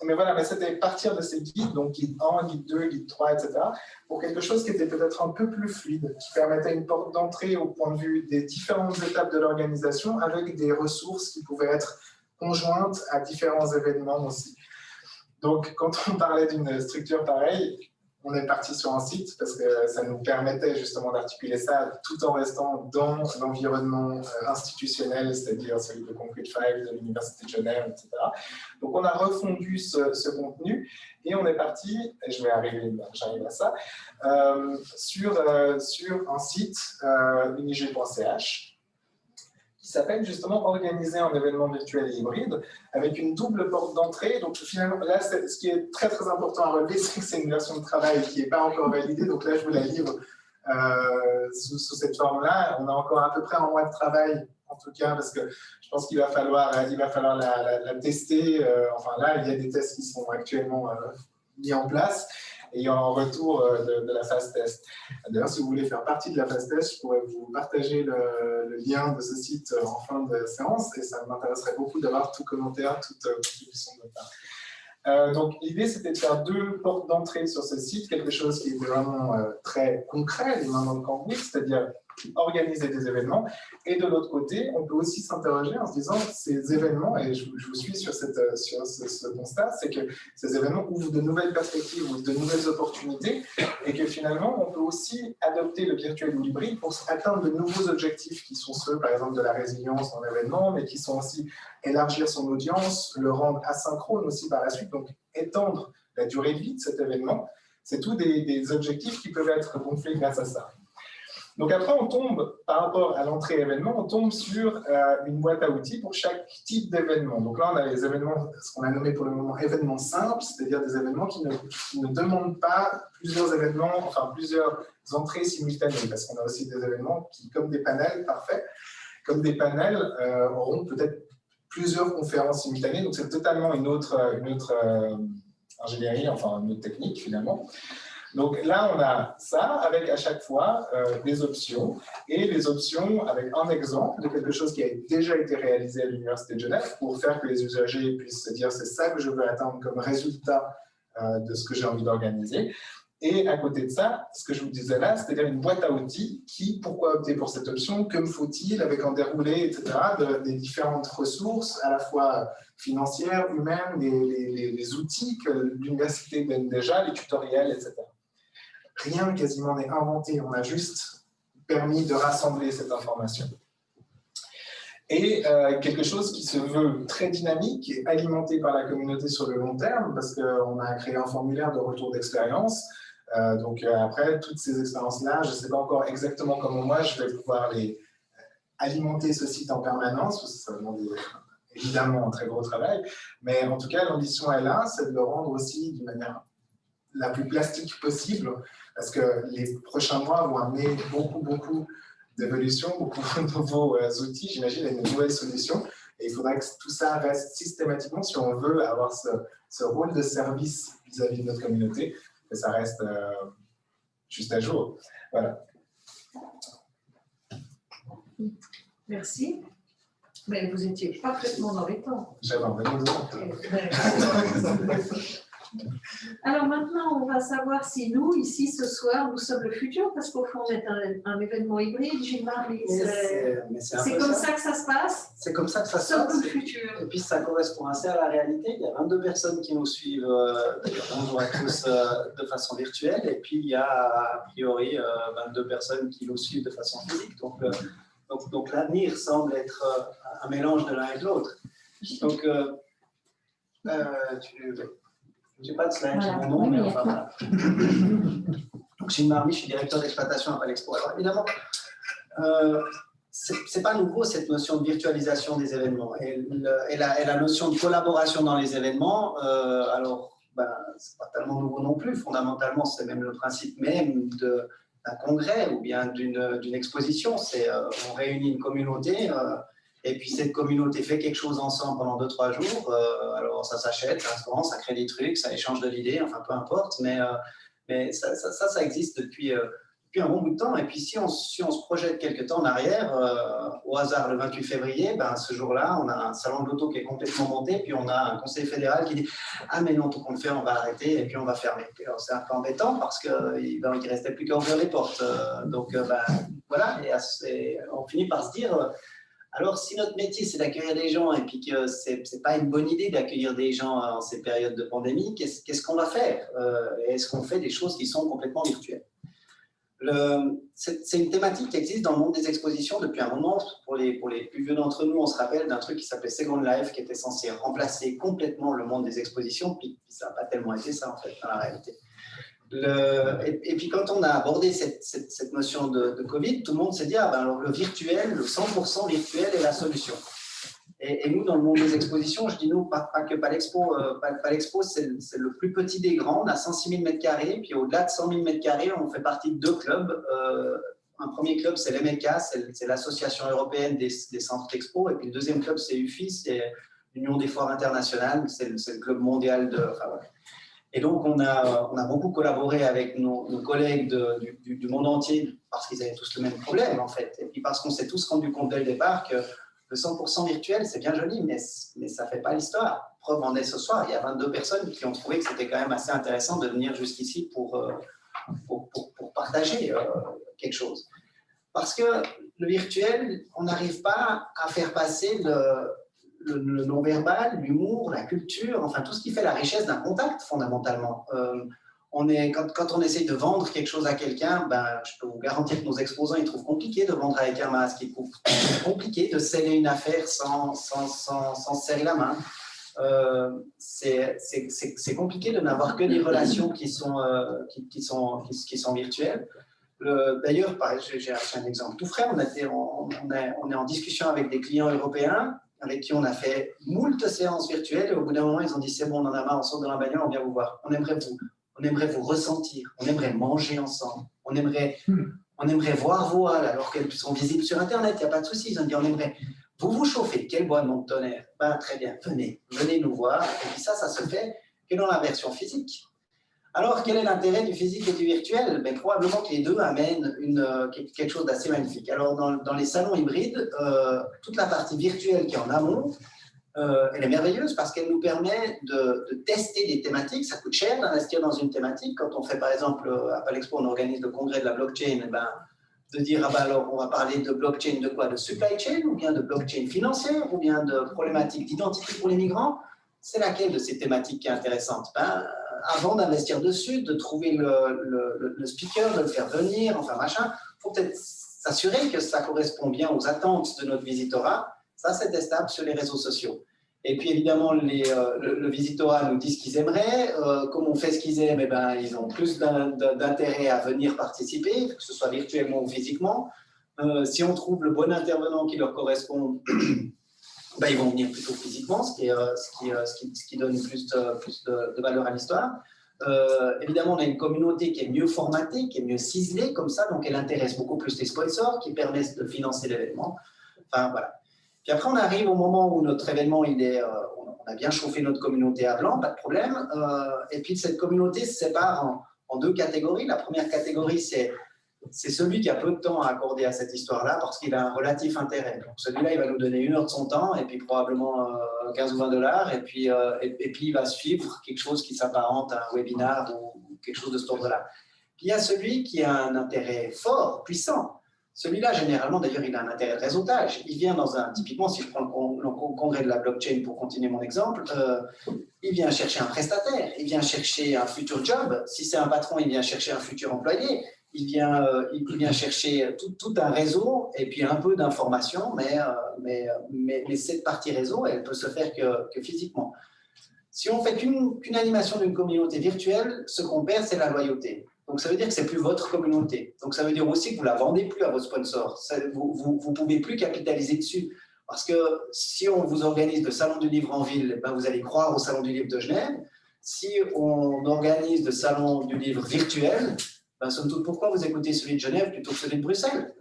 Mais voilà, mais c'était partir de ces guides, donc guide 1, guide 2, guide 3, etc., pour quelque chose qui était peut-être un peu plus fluide, qui permettait une porte d'entrée au point de vue des différentes étapes de l'organisation avec des ressources qui pouvaient être conjointes à différents événements aussi. Donc, quand on parlait d'une structure pareille, on est parti sur un site parce que ça nous permettait justement d'articuler ça tout en restant dans l'environnement institutionnel, c'est-à-dire celui de Concrete 5, de l'Université de Genève, etc. Donc, on a refondu ce contenu et on est parti, et j'arrive à ça, sur un site, unig.ch, qui s'appelle justement organiser un événement virtuel et hybride avec une double porte d'entrée. Donc finalement, là, ce qui est très très important à relever, c'est que c'est une version de travail qui n'est pas encore validée. Donc là, je vous la livre sous cette forme-là. On a encore à peu près un mois de travail, en tout cas, parce que je pense qu'il va falloir la tester. Enfin là, il y a des tests qui sont actuellement mis en place. Et il y a un retour de la phase test. D'ailleurs, si vous voulez faire partie de la phase test, je pourrais vous partager le lien de ce site en fin de séance et ça m'intéresserait beaucoup d'avoir tout commentaire, toute contribution de votre part. Donc, l'idée, c'était de faire 2 portes d'entrée sur ce site, quelque chose qui est vraiment très concret, les mains dans le cambouis, c'est-à-dire organiser des événements. Et de l'autre côté, on peut aussi s'interroger en se disant, ces événements, et je vous suis sur ce constat, c'est que ces événements ouvrent de nouvelles perspectives, ouvrent de nouvelles opportunités, et que finalement, on peut aussi adopter le virtuel ou l'hybride pour atteindre de nouveaux objectifs qui sont ceux, par exemple, de la résilience en événement, mais qui sont aussi élargir son audience, le rendre asynchrone aussi par la suite, donc étendre la durée de vie de cet événement. C'est tous des objectifs qui peuvent être gonflés grâce à ça. Donc après, on tombe, par rapport à l'entrée événement, on tombe sur une boîte à outils pour chaque type d'événement. Donc là, on a les événements, ce qu'on a nommé pour le moment événements simples, c'est-à-dire des événements qui ne demandent pas plusieurs événements, enfin plusieurs entrées simultanées, parce qu'on a aussi des événements qui, comme des panels, parfaits, comme des panels, auront peut-être plusieurs conférences simultanées. Donc c'est totalement une autre ingénierie, enfin une autre technique finalement. Donc là, on a ça avec à chaque fois des options, et les options avec un exemple de quelque chose qui a déjà été réalisé à l'Université de Genève pour faire que les usagers puissent se dire c'est ça que je veux atteindre comme résultat de ce que j'ai envie d'organiser. Et à côté de ça, ce que je vous disais là, c'est-à-dire une boîte à outils pourquoi opter pour cette option, que me faut-il avec un déroulé, etc., des différentes ressources, à la fois financières, humaines, les outils que l'université donne déjà, les tutoriels, etc. Rien quasiment n'est inventé, on a juste permis de rassembler cette information. Et quelque chose qui se veut très dynamique et alimenté par la communauté sur le long terme, parce qu'on a créé un formulaire de retour d'expérience. Donc après, toutes ces expériences-là, je ne sais pas encore exactement comment moi je vais pouvoir les alimenter ce site en permanence, parce que ça demande évidemment un très gros travail, mais en tout cas, l'ambition est là, c'est de le rendre aussi d'une manière la plus plastique possible, parce que les prochains mois vont amener beaucoup d'évolutions, beaucoup de nouveaux outils, j'imagine, et de nouvelles solutions. Et il faudra que tout ça reste systématiquement, si on veut avoir ce rôle de service vis-à-vis de notre communauté, que ça reste juste à jour. Voilà. Merci. Mais vous étiez parfaitement dans les temps. J'avais un bon temps. Alors maintenant, on va savoir si nous, ici, ce soir, nous sommes le futur, parce qu'au fond, on est un événement hybride. Gilles-Marie, c'est comme ça que ça se passe. C'est comme ça que ça se Sommes passe. nous le futur. Et puis ça correspond assez à la réalité. Il y a 22 personnes qui nous suivent, d'ailleurs bonjour à tous, de façon virtuelle. Et puis il y a a priori 22 personnes qui nous suivent de façon physique. Donc l'avenir semble être un mélange de l'un et de l'autre. Donc, je n'ai pas de slide sur mon nom, mais enfin voilà. Donc, Gilles Marmy, je suis directeur d'exploitation à Palexpo. Alors évidemment, ce n'est pas nouveau cette notion de virtualisation des événements. Et la notion de collaboration dans les événements, alors, ce n'est pas tellement nouveau non plus. Fondamentalement, c'est même le principe même d'un congrès ou bien d'une exposition. C'est on réunit une communauté. Et puis cette communauté fait quelque chose ensemble pendant 2-3 jours. Alors ça s'achète, ça se vend, ça crée des trucs, ça échange de l'idée, enfin peu importe. Mais ça existe depuis un bon bout de temps. Et puis si on se projette quelques temps en arrière, au hasard le 28 février, ce jour-là, on a un salon de l'auto qui est complètement monté, puis on a un conseil fédéral qui dit « Ah mais non, tout compte fait, on va arrêter et puis on va fermer ». C'est un peu embêtant parce qu'il ne restait plus qu'à ouvrir les portes. Voilà, et on finit par se dire… Alors, si notre métier, c'est d'accueillir des gens et puis que ce n'est pas une bonne idée d'accueillir des gens en ces périodes de pandémie, qu'est-ce qu'on va faire? Est-ce qu'on fait des choses qui sont complètement virtuelles? C'est une thématique qui existe dans le monde des expositions depuis un moment. Pour les plus vieux d'entre nous, on se rappelle d'un truc qui s'appelait Second Life, qui était censé remplacer complètement le monde des expositions, puis ça n'a pas tellement été ça, en fait, dans la réalité. Et puis quand on a abordé cette notion de Covid, tout le monde s'est dit alors le virtuel, le 100% virtuel est la solution. Et nous, dans le monde des expositions, je dis nous, pas que Palexpo, Palexpo c'est le plus petit des grands, on a 106 000 m², puis au-delà de 100 000 m², on fait partie de 2 clubs. Un premier club, c'est l'EMECA, c'est l'Association européenne des centres d'expo, et puis le deuxième club, c'est UFI, c'est l'Union des foires internationales, c'est le club mondial de… Enfin, voilà. Et donc, on a beaucoup collaboré avec nos collègues du monde entier parce qu'ils avaient tous le même problème, en fait. Et puis parce qu'on s'est tous rendu compte dès le départ que le 100% virtuel, c'est bien joli, mais ça ne fait pas l'histoire. Preuve en est ce soir, il y a 22 personnes qui ont trouvé que c'était quand même assez intéressant de venir jusqu'ici pour partager quelque chose. Parce que le virtuel, on n'arrive pas à faire passer le non-verbal, l'humour, la culture, enfin tout ce qui fait la richesse d'un contact fondamentalement. Quand on essaye de vendre quelque chose à quelqu'un, je peux vous garantir que nos exposants ils trouvent compliqué de vendre avec un masque, ils trouvent compliqué de sceller une affaire sans serrer la main. C'est compliqué de n'avoir que des relations qui sont virtuelles. D'ailleurs, j'ai un exemple tout frais, on est en discussion avec des clients européens avec qui on a fait moult séances virtuelles et au bout d'un moment, ils ont dit c'est bon, on en a marre, on sort de la bagnole, on vient vous voir. On aimerait vous ressentir, on aimerait manger ensemble, on aimerait voir vos halles alors qu'elles sont visibles sur Internet, il n'y a pas de souci. Ils ont dit on aimerait vous chauffer, quel bois de mon tonnerre. Très bien, venez nous voir. Et puis ça se fait que dans la version physique. Alors, quel est l'intérêt du physique et du virtuel? Probablement que les deux amènent quelque chose d'assez magnifique. Alors, dans les salons hybrides, toute la partie virtuelle qui est en amont, elle est merveilleuse parce qu'elle nous permet de tester des thématiques. Ça coûte cher d'investir dans une thématique. Quand on fait, par exemple, à Palexpo, on organise le congrès de la blockchain, de dire, alors, on va parler de blockchain de quoi? De supply chain, ou bien de blockchain financière, ou bien de problématiques d'identité pour les migrants. C'est laquelle de ces thématiques qui est intéressante? Avant d'investir dessus, de trouver le speaker, de le faire venir, enfin machin, il faut peut-être s'assurer que ça correspond bien aux attentes de notre visitorat. Ça, c'est testable sur les réseaux sociaux. Et puis évidemment, le visitorat nous dit ce qu'ils aimeraient. Comme on fait ce qu'ils aiment, eh ben, ils ont plus d'intérêt à venir participer, que ce soit virtuellement ou physiquement. Si on trouve le bon intervenant qui leur correspond, ben, ils vont venir plutôt physiquement, ce qui donne plus de valeur à l'histoire. Évidemment, on a une communauté qui est mieux formatée, qui est mieux ciselée comme ça, donc elle intéresse beaucoup plus les sponsors qui permettent de financer l'événement. Enfin, voilà. Puis après, on arrive au moment où notre événement, on a bien chauffé notre communauté à blanc, pas de problème. Et puis cette communauté se sépare en deux catégories. La première catégorie, c'est celui qui a peu de temps à accorder à cette histoire-là parce qu'il a un relatif intérêt. Donc celui-là, il va nous donner 1 heure de son temps et puis probablement 15 ou 20 $. Et puis il va suivre quelque chose qui s'apparente à un webinar ou quelque chose de cet ordre-là. Puis il y a celui qui a un intérêt fort, puissant. Celui-là, généralement, d'ailleurs, il a un intérêt de réseautage. Il vient typiquement, si je prends le congrès de la blockchain pour continuer mon exemple, il vient chercher un prestataire, il vient chercher un futur job. Si c'est un patron, il vient chercher un futur employé. Il vient chercher tout un réseau et puis un peu d'informations, mais cette partie réseau, elle peut se faire que physiquement. Si on fait qu'une animation d'une communauté virtuelle, ce qu'on perd, c'est la loyauté. Donc, ça veut dire que ce n'est plus votre communauté. Donc, ça veut dire aussi que vous ne la vendez plus à vos sponsors. Vous ne pouvez plus capitaliser dessus. Parce que si on vous organise le salon du livre en ville, ben vous allez croire au salon du livre de Genève. Si on organise le salon du livre virtuel, ben, somme toute, pourquoi vous écoutez celui de Genève plutôt que celui de Bruxelles?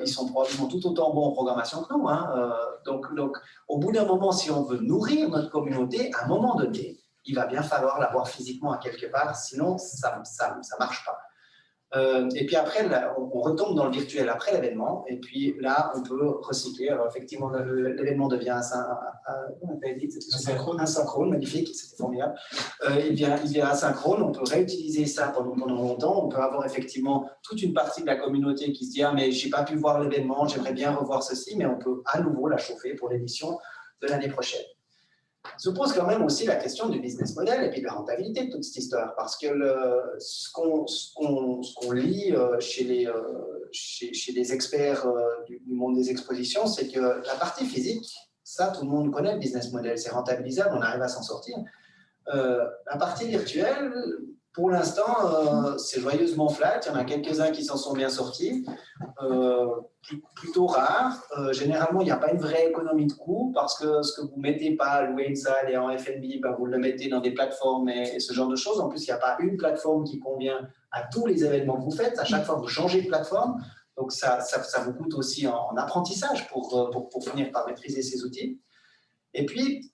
Ils sont probablement tout autant bons en programmation que nous. Hein. Donc, au bout d'un moment, si on veut nourrir notre communauté, à un moment donné, il va bien falloir l'avoir physiquement à quelque part, sinon ça ne marche pas. Et puis après, là, on retombe dans le virtuel après l'événement, et puis là, on peut recycler. Alors effectivement, l'événement devient asynchrone, magnifique, c'était formidable. Il devient asynchrone, on peut réutiliser ça pendant longtemps, on peut avoir effectivement toute une partie de la communauté qui se dit « Ah, mais je n'ai pas pu voir l'événement, j'aimerais bien revoir ceci », mais on peut à nouveau la chauffer pour l'édition de l'année prochaine. Se pose quand même aussi la question du business model et puis de la rentabilité de toute cette histoire, parce que ce qu'on lit chez les experts du monde des expositions, c'est que la partie physique, ça tout le monde connaît le business model, c'est rentabilisable, on arrive à s'en sortir. La partie virtuelle, pour l'instant, c'est joyeusement flat, il y en a quelques-uns qui s'en sont bien sortis, plutôt rare. Généralement, il n'y a pas une vraie économie de coût parce que ce que vous ne mettez pas à louer une salle et en F&B, ben, vous le mettez dans des plateformes et ce genre de choses. En plus, il n'y a pas une plateforme qui convient à tous les événements que vous faites. À chaque fois, vous changez de plateforme. Donc, ça vous coûte aussi en apprentissage pour finir par maîtriser ces outils. Et puis,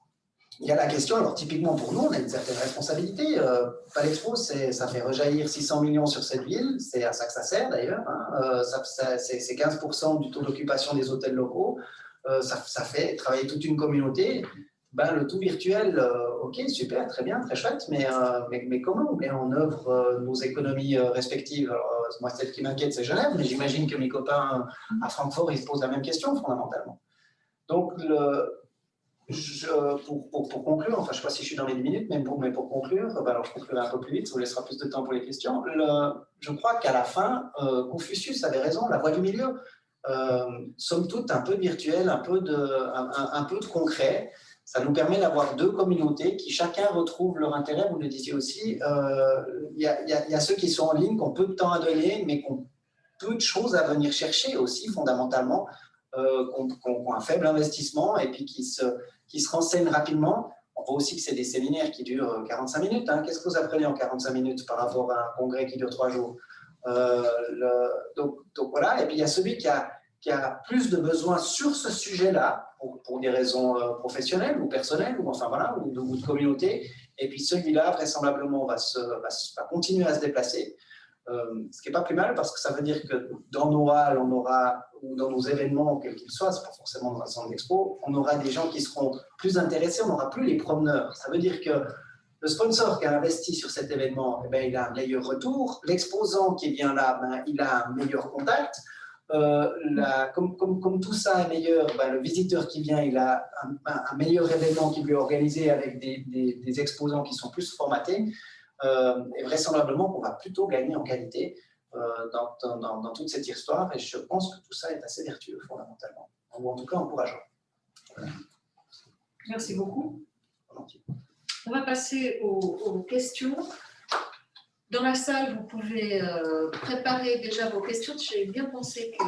il y a la question, alors typiquement pour nous, on a une certaine responsabilité. Palexpo, ça fait rejaillir 600 millions sur cette ville, c'est à ça que ça sert d'ailleurs. Hein. C'est 15% du taux d'occupation des hôtels locaux. Ça fait travailler toute une communauté. Ben, le tout virtuel, ok, super, très bien, très chouette, mais comment on met en œuvre nos économies respectives? Alors, moi, celle qui m'inquiète, c'est Genève, mais j'imagine que mes copains à Francfort, ils se posent la même question fondamentalement. Donc, pour conclure, enfin je ne sais pas si je suis dans les 10 minutes, mais pour conclure, ben alors je conclurai un peu plus vite, ça vous laissera plus de temps pour les questions. Je crois qu'à la fin, Confucius avait raison, la voie du milieu, somme toute un peu virtuel, un peu de concret, ça nous permet d'avoir deux communautés qui chacun retrouve leur intérêt, vous le disiez aussi, il y a ceux qui sont en ligne, qui ont peu de temps à donner, mais qui ont peu de choses à venir chercher aussi fondamentalement, qui ont un faible investissement et puis qui se renseignent rapidement. On voit aussi que c'est des séminaires qui durent 45 minutes. Hein. Qu'est-ce que vous apprenez en 45 minutes par rapport à un congrès qui dure 3 jours? Donc voilà. Et puis il y a celui qui a plus de besoins sur ce sujet-là pour des raisons professionnelles ou personnelles ou enfin voilà ou de communauté. Et puis celui-là vraisemblablement va continuer à se déplacer. Ce qui n'est pas plus mal parce que ça veut dire que dans nos halles, on aura, ou dans nos événements, quels qu'ils soient, ce n'est pas forcément dans un centre d'expo, on aura des gens qui seront plus intéressés, on n'aura plus les promeneurs. Ça veut dire que le sponsor qui a investi sur cet événement, eh bien, il a un meilleur retour. L'exposant qui vient là, ben, il a un meilleur contact. Comme tout ça est meilleur, ben, le visiteur qui vient, il a un meilleur événement qui lui est organisé avec des exposants qui sont plus formatés. Et vraisemblablement qu'on va plutôt gagner en qualité dans toute cette histoire. Et je pense que tout ça est assez vertueux fondamentalement, ou en tout cas encourageant. Merci beaucoup. On va passer aux questions. Dans la salle, vous pouvez préparer déjà vos questions. J'ai bien pensé que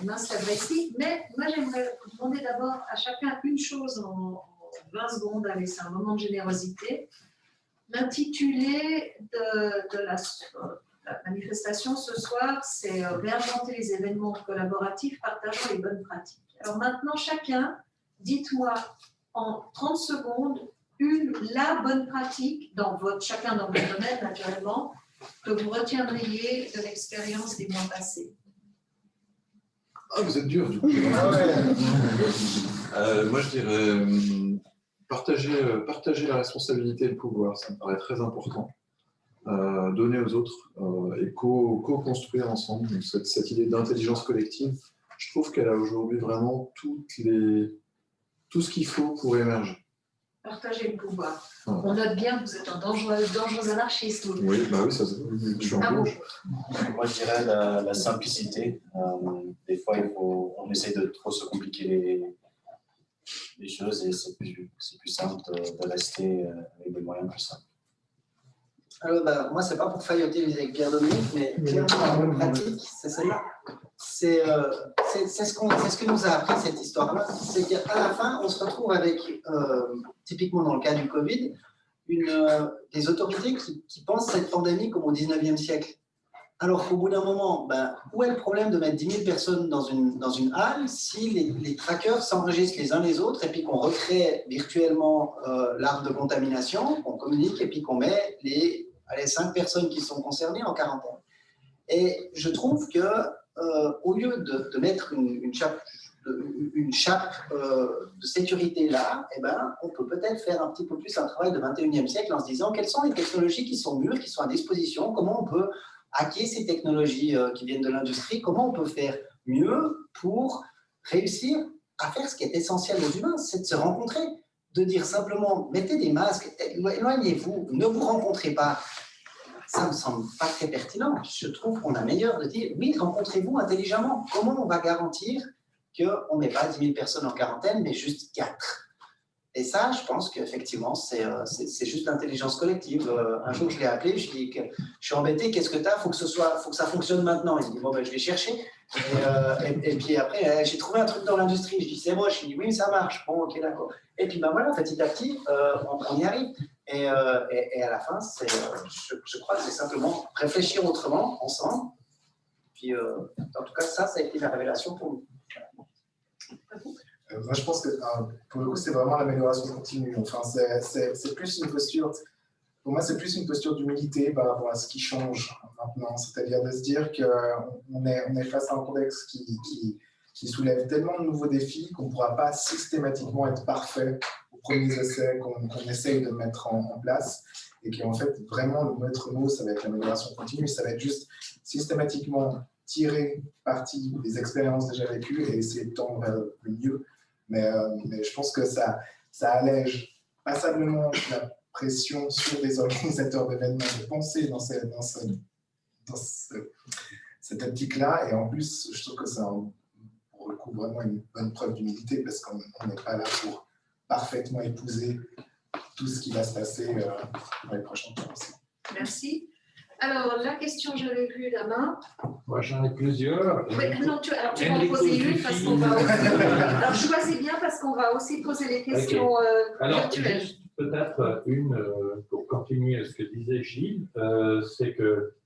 mince la ici, mais moi j'aimerais vous demander d'abord à chacun une chose en 20 secondes. Allez, c'est un moment de générosité. L'intitulé de la manifestation ce soir, c'est réinventer les événements collaboratifs, partageant les bonnes pratiques. Alors maintenant, chacun, dites-moi en 30 secondes la bonne pratique, chacun dans votre domaine naturellement, que vous retiendriez de l'expérience des mois passés. Ah, vous êtes dur du coup. Moi je dirais partager la responsabilité et le pouvoir, ça me paraît très important. Donner aux autres et co-construire ensemble. Donc, cette idée d'intelligence collective, je trouve qu'elle a aujourd'hui vraiment tout ce qu'il faut pour émerger. Partager le pouvoir. Ah. On note bien que vous êtes un dangereux anarchiste. Oui, ça se voit. Je suis en gauche. Moi, je dirais la simplicité. Des fois, on essaie de trop se compliquer les choses et c'est plus simple de rester avec des moyens plus simples. Alors, moi, c'est pas pour failloter avec Pierre-Dominique, mais clairement, la bonne pratique, c'est celle-là. C'est ce que nous a appris cette histoire-là. C'est qu'à la fin, on se retrouve avec, typiquement dans le cas du Covid, des autorités qui pensent cette pandémie comme au 19e siècle. Alors qu'au bout d'un moment, où est le problème de mettre 10 000 personnes dans une halle si les trackers s'enregistrent les uns les autres et puis qu'on recrée virtuellement l'arbre de contamination, qu'on communique et puis qu'on met les 5 personnes qui sont concernées en quarantaine. Et je trouve que au lieu de mettre une chape de sécurité là, on peut peut-être faire un petit peu plus un travail de 21e siècle en se disant quelles sont les technologies qui sont mûres, qui sont à disposition, comment on peut hacker ces technologies qui viennent de l'industrie, comment on peut faire mieux pour réussir à faire ce qui est essentiel aux humains, c'est de se rencontrer, de dire simplement mettez des masques, éloignez-vous, ne vous rencontrez pas. Ça ne me semble pas très pertinent. Je trouve qu'on a meilleur de dire oui, rencontrez-vous intelligemment. Comment on va garantir qu'on met pas 10 000 personnes en quarantaine, mais juste 4 ? Et ça, je pense qu'effectivement, c'est juste l'intelligence collective. Un jour, je l'ai appelé, je lui ai dit que je suis embêté, qu'est-ce que tu as ? Faut que ça fonctionne maintenant. Il me dit, bon, je vais chercher. Et puis après, j'ai trouvé un truc dans l'industrie. Je dis, c'est moi. Je lui dis, oui, ça marche. Bon, ok, d'accord. Et puis, voilà, petit à petit, on y arrive. Et à la fin, je crois que c'est simplement réfléchir autrement, ensemble. Puis, en tout cas, ça a été la révélation pour nous. Moi, je pense que pour le coup, c'est vraiment l'amélioration continue. Enfin, c'est plus une posture, pour moi, c'est plus une posture d'humilité par rapport à ce qui change maintenant. C'est-à-dire de se dire qu'on est face à un contexte qui soulève tellement de nouveaux défis qu'on ne pourra pas systématiquement être parfait aux premiers essais qu'on essaye de mettre en place. Et qu'en fait, vraiment, le maître mot, ça va être l'amélioration continue. Ça va être juste systématiquement tirer parti des expériences déjà vécues et essayer de tendre vers le mieux. Mais je pense que ça allège passablement la pression sur les organisateurs d'événements de penser dans cette optique-là. Et en plus, je trouve que c'est pour le coup vraiment une bonne preuve d'humilité parce qu'on n'est pas là pour parfaitement épouser tout ce qui va se passer dans les prochains temps. Merci. Alors, la question, j'avais vu la main. Moi, j'en ai plusieurs. Oui, non, tu vas en poser une parce qu'on va aussi... Alors, choisis bien parce qu'on va aussi poser les questions virtuelles. Alors, juste peut-être une, pour continuer ce que disait Gilles, c'est que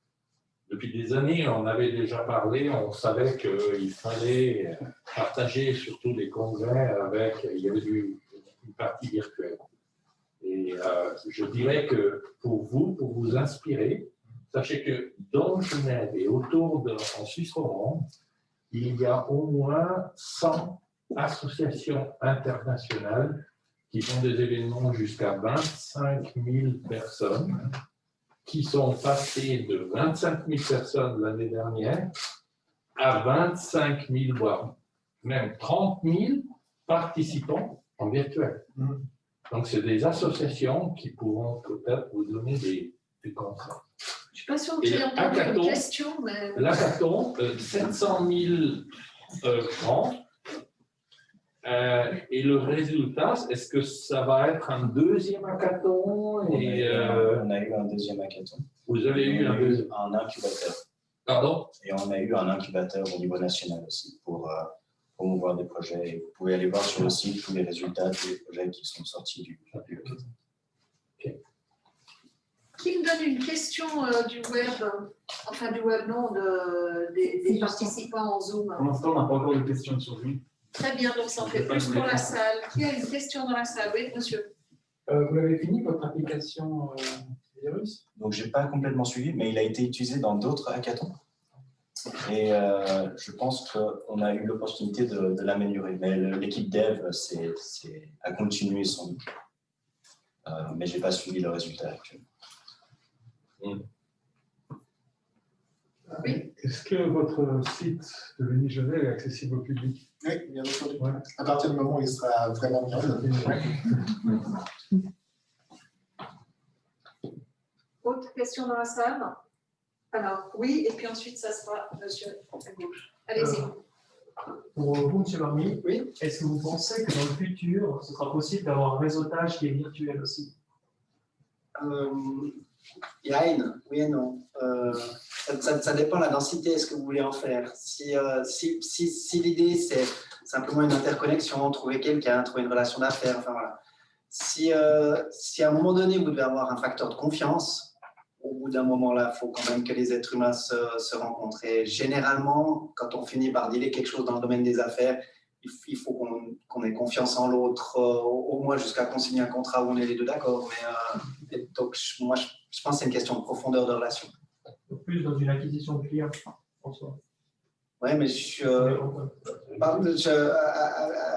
depuis des années, on avait déjà parlé, on savait qu'il fallait partager surtout les congrès il y avait une partie virtuelle. Et je dirais que pour vous inspirer, sachez que dans Genève et en Suisse romande, il y a au moins 100 associations internationales qui font des événements jusqu'à 25 000 personnes, qui sont passées de 25 000 personnes l'année dernière à 25 000, voire même 30 000 participants en virtuel. Donc, c'est des associations qui pourront peut-être vous donner des conseils. Je ne suis pas sûre que j'ai entendu une question, mais... L'hackathon, 700 000 francs. Et le résultat, est-ce que ça va être un deuxième hackathon? On a eu un deuxième hackathon. Vous avez eu un incubateur. Pardon? Et on a eu un incubateur au niveau national aussi pour promouvoir des projets. Et vous pouvez aller voir sur le site tous les résultats, tous les projets qui sont sortis du hackathon. Qui me donne une question du web, enfin du web, non, des participants en Zoom? Pour l'instant, on n'a pas encore de questions sur lui. Très bien, donc ça en fait plus pour la salle. Qui a une question dans la salle? Oui, monsieur. Vous avez fini votre application virus? Donc, je n'ai pas complètement suivi, mais il a été utilisé dans d'autres hackathons. Et je pense qu'on a eu l'opportunité de l'améliorer. Mais l'équipe dev a continué sans doute. Mais je n'ai pas suivi le résultat actuellement. Oui. Est-ce que votre site de l'Uni-Genève est accessible au public? Oui, bien entendu. Ouais. À partir du moment où il sera vraiment bien. Autre question dans la salle? Alors, oui, et puis ensuite, ça sera monsieur à gauche. Allez-y. Pour vous, M. Marmy, Oui. est-ce que vous pensez que dans le futur, ce sera possible d'avoir un réseautage qui est virtuel aussi? Yann, oui et non. Ça dépend de la densité, est-ce que vous voulez en faire. Si l'idée, c'est simplement une interconnexion, trouver quelqu'un, trouver une relation d'affaires, enfin voilà. Si à un moment donné, vous devez avoir un facteur de confiance, au bout d'un moment là, il faut quand même que les êtres humains se rencontrent. Et généralement, quand on finit par dealer quelque chose dans le domaine des affaires, il faut qu'on ait confiance en l'autre, au moins jusqu'à qu'on signe un contrat où on est les deux d'accord. Mais donc, moi, je pense que c'est une question de profondeur de relation. Donc plus dans une acquisition de clients, François. Oui, mais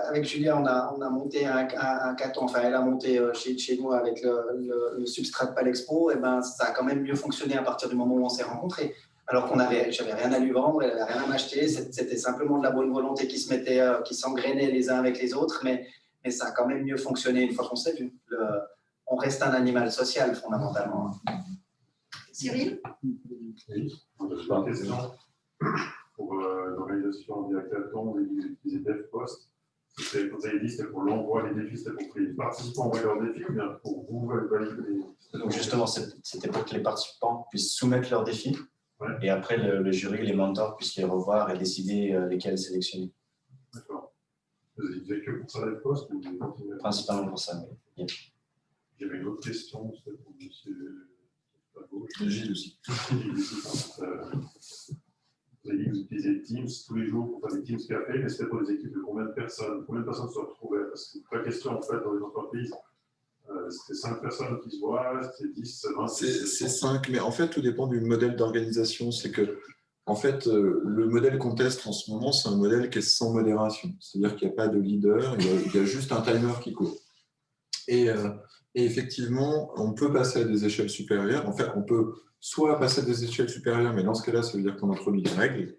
avec Julien, on a monté un hackathon, enfin elle a monté chez nous avec le substrat de Palexpo, et ben ça a quand même mieux fonctionné à partir du moment où on s'est rencontrés. Alors j'avais rien à lui vendre, elle n'avait rien à m'acheter, c'était simplement de la bonne volonté qui s'engrainait les uns avec les autres, mais ça a quand même mieux fonctionné une fois qu'on s'est vu. On reste un animal social fondamentalement. Cyril? Oui, je suis antécédent pour l'organisation du hackathon, vous utilisez DevPost. Quand vous avez dit, c'était pour l'envoi des défis, c'était pour que les participants envoient leurs défis ou bien pour vous valider? Donc justement, c'était pour que les participants puissent soumettre leurs défis. Ouais. Et après, le jury, les mentors puissent les revoir et décider lesquels sélectionner. D'accord. Vous avez dit que pour ça, DevPost ou vous continuez? Principalement pour ça, oui. J'avais une autre question, c'était pour monsieur à gauche. Gilles aussi. Vous avez dit que vous utilisez Teams tous les jours pour faire des Teams café, mais c'était pour des équipes de combien de personnes? Combien de personnes se retrouvaient? Parce que la question, en fait, dans les entreprises, c'est 5 personnes qui se voient, c'est 10, 20. C'est 5, mais en fait, tout dépend du modèle d'organisation. C'est que, en fait, le modèle qu'on teste en ce moment, c'est un modèle qui est sans modération. C'est-à-dire qu'il n'y a pas de leader, il y a juste un timer qui court. Et effectivement, on peut passer à des échelles supérieures. En fait, on peut soit passer à des échelles supérieures, mais dans ce cas-là, ça veut dire qu'on introduit des règles,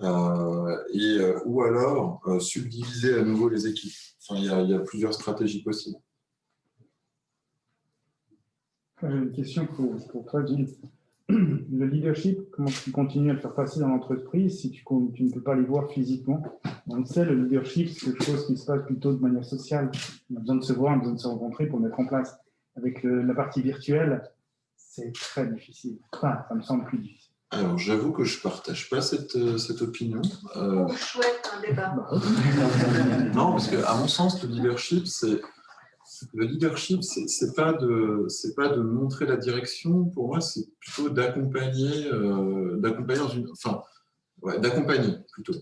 ou alors subdiviser à nouveau les équipes. Enfin, il y a plusieurs stratégies possibles. J'ai une question pour toi, Gilles. Le leadership, comment tu continues à le faire passer dans l'entreprise si tu ne peux pas les voir physiquement? On le sait, le leadership, c'est quelque chose qui se passe plutôt de manière sociale. On a besoin de se voir, on a besoin de se rencontrer pour le mettre en place. Avec la partie virtuelle, c'est très difficile. Enfin, ça me semble plus difficile. Alors, j'avoue que je ne partage pas cette opinion. Chouette, un débat. Non, parce qu'à mon sens, le leadership, c'est pas de montrer la direction. Pour moi, c'est plutôt d'accompagner d'accompagner plutôt.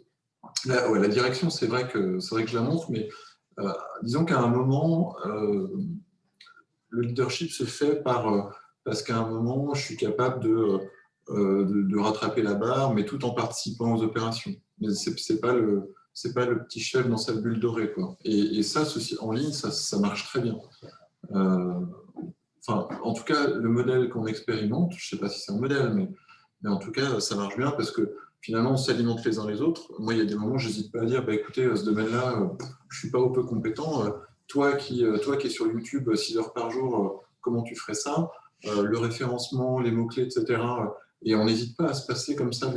La direction, c'est vrai que je la montre, mais disons qu'à un moment, le leadership se fait parce qu'à un moment, je suis capable de rattraper la barre, mais tout en participant aux opérations. Mais c'est pas le petit chef dans sa bulle dorée, quoi. Et ça, en ligne, ça marche très bien. En tout cas, le modèle qu'on expérimente, je ne sais pas si c'est un modèle, mais en tout cas, ça marche bien parce que finalement, on s'alimente les uns les autres. Moi, il y a des moments, je n'hésite pas à dire, écoutez, ce domaine-là, je ne suis pas au peu compétent. Toi qui es sur YouTube 6 heures par jour, comment tu ferais ça? Le référencement, les mots-clés, etc. Et on n'hésite pas à se passer comme ça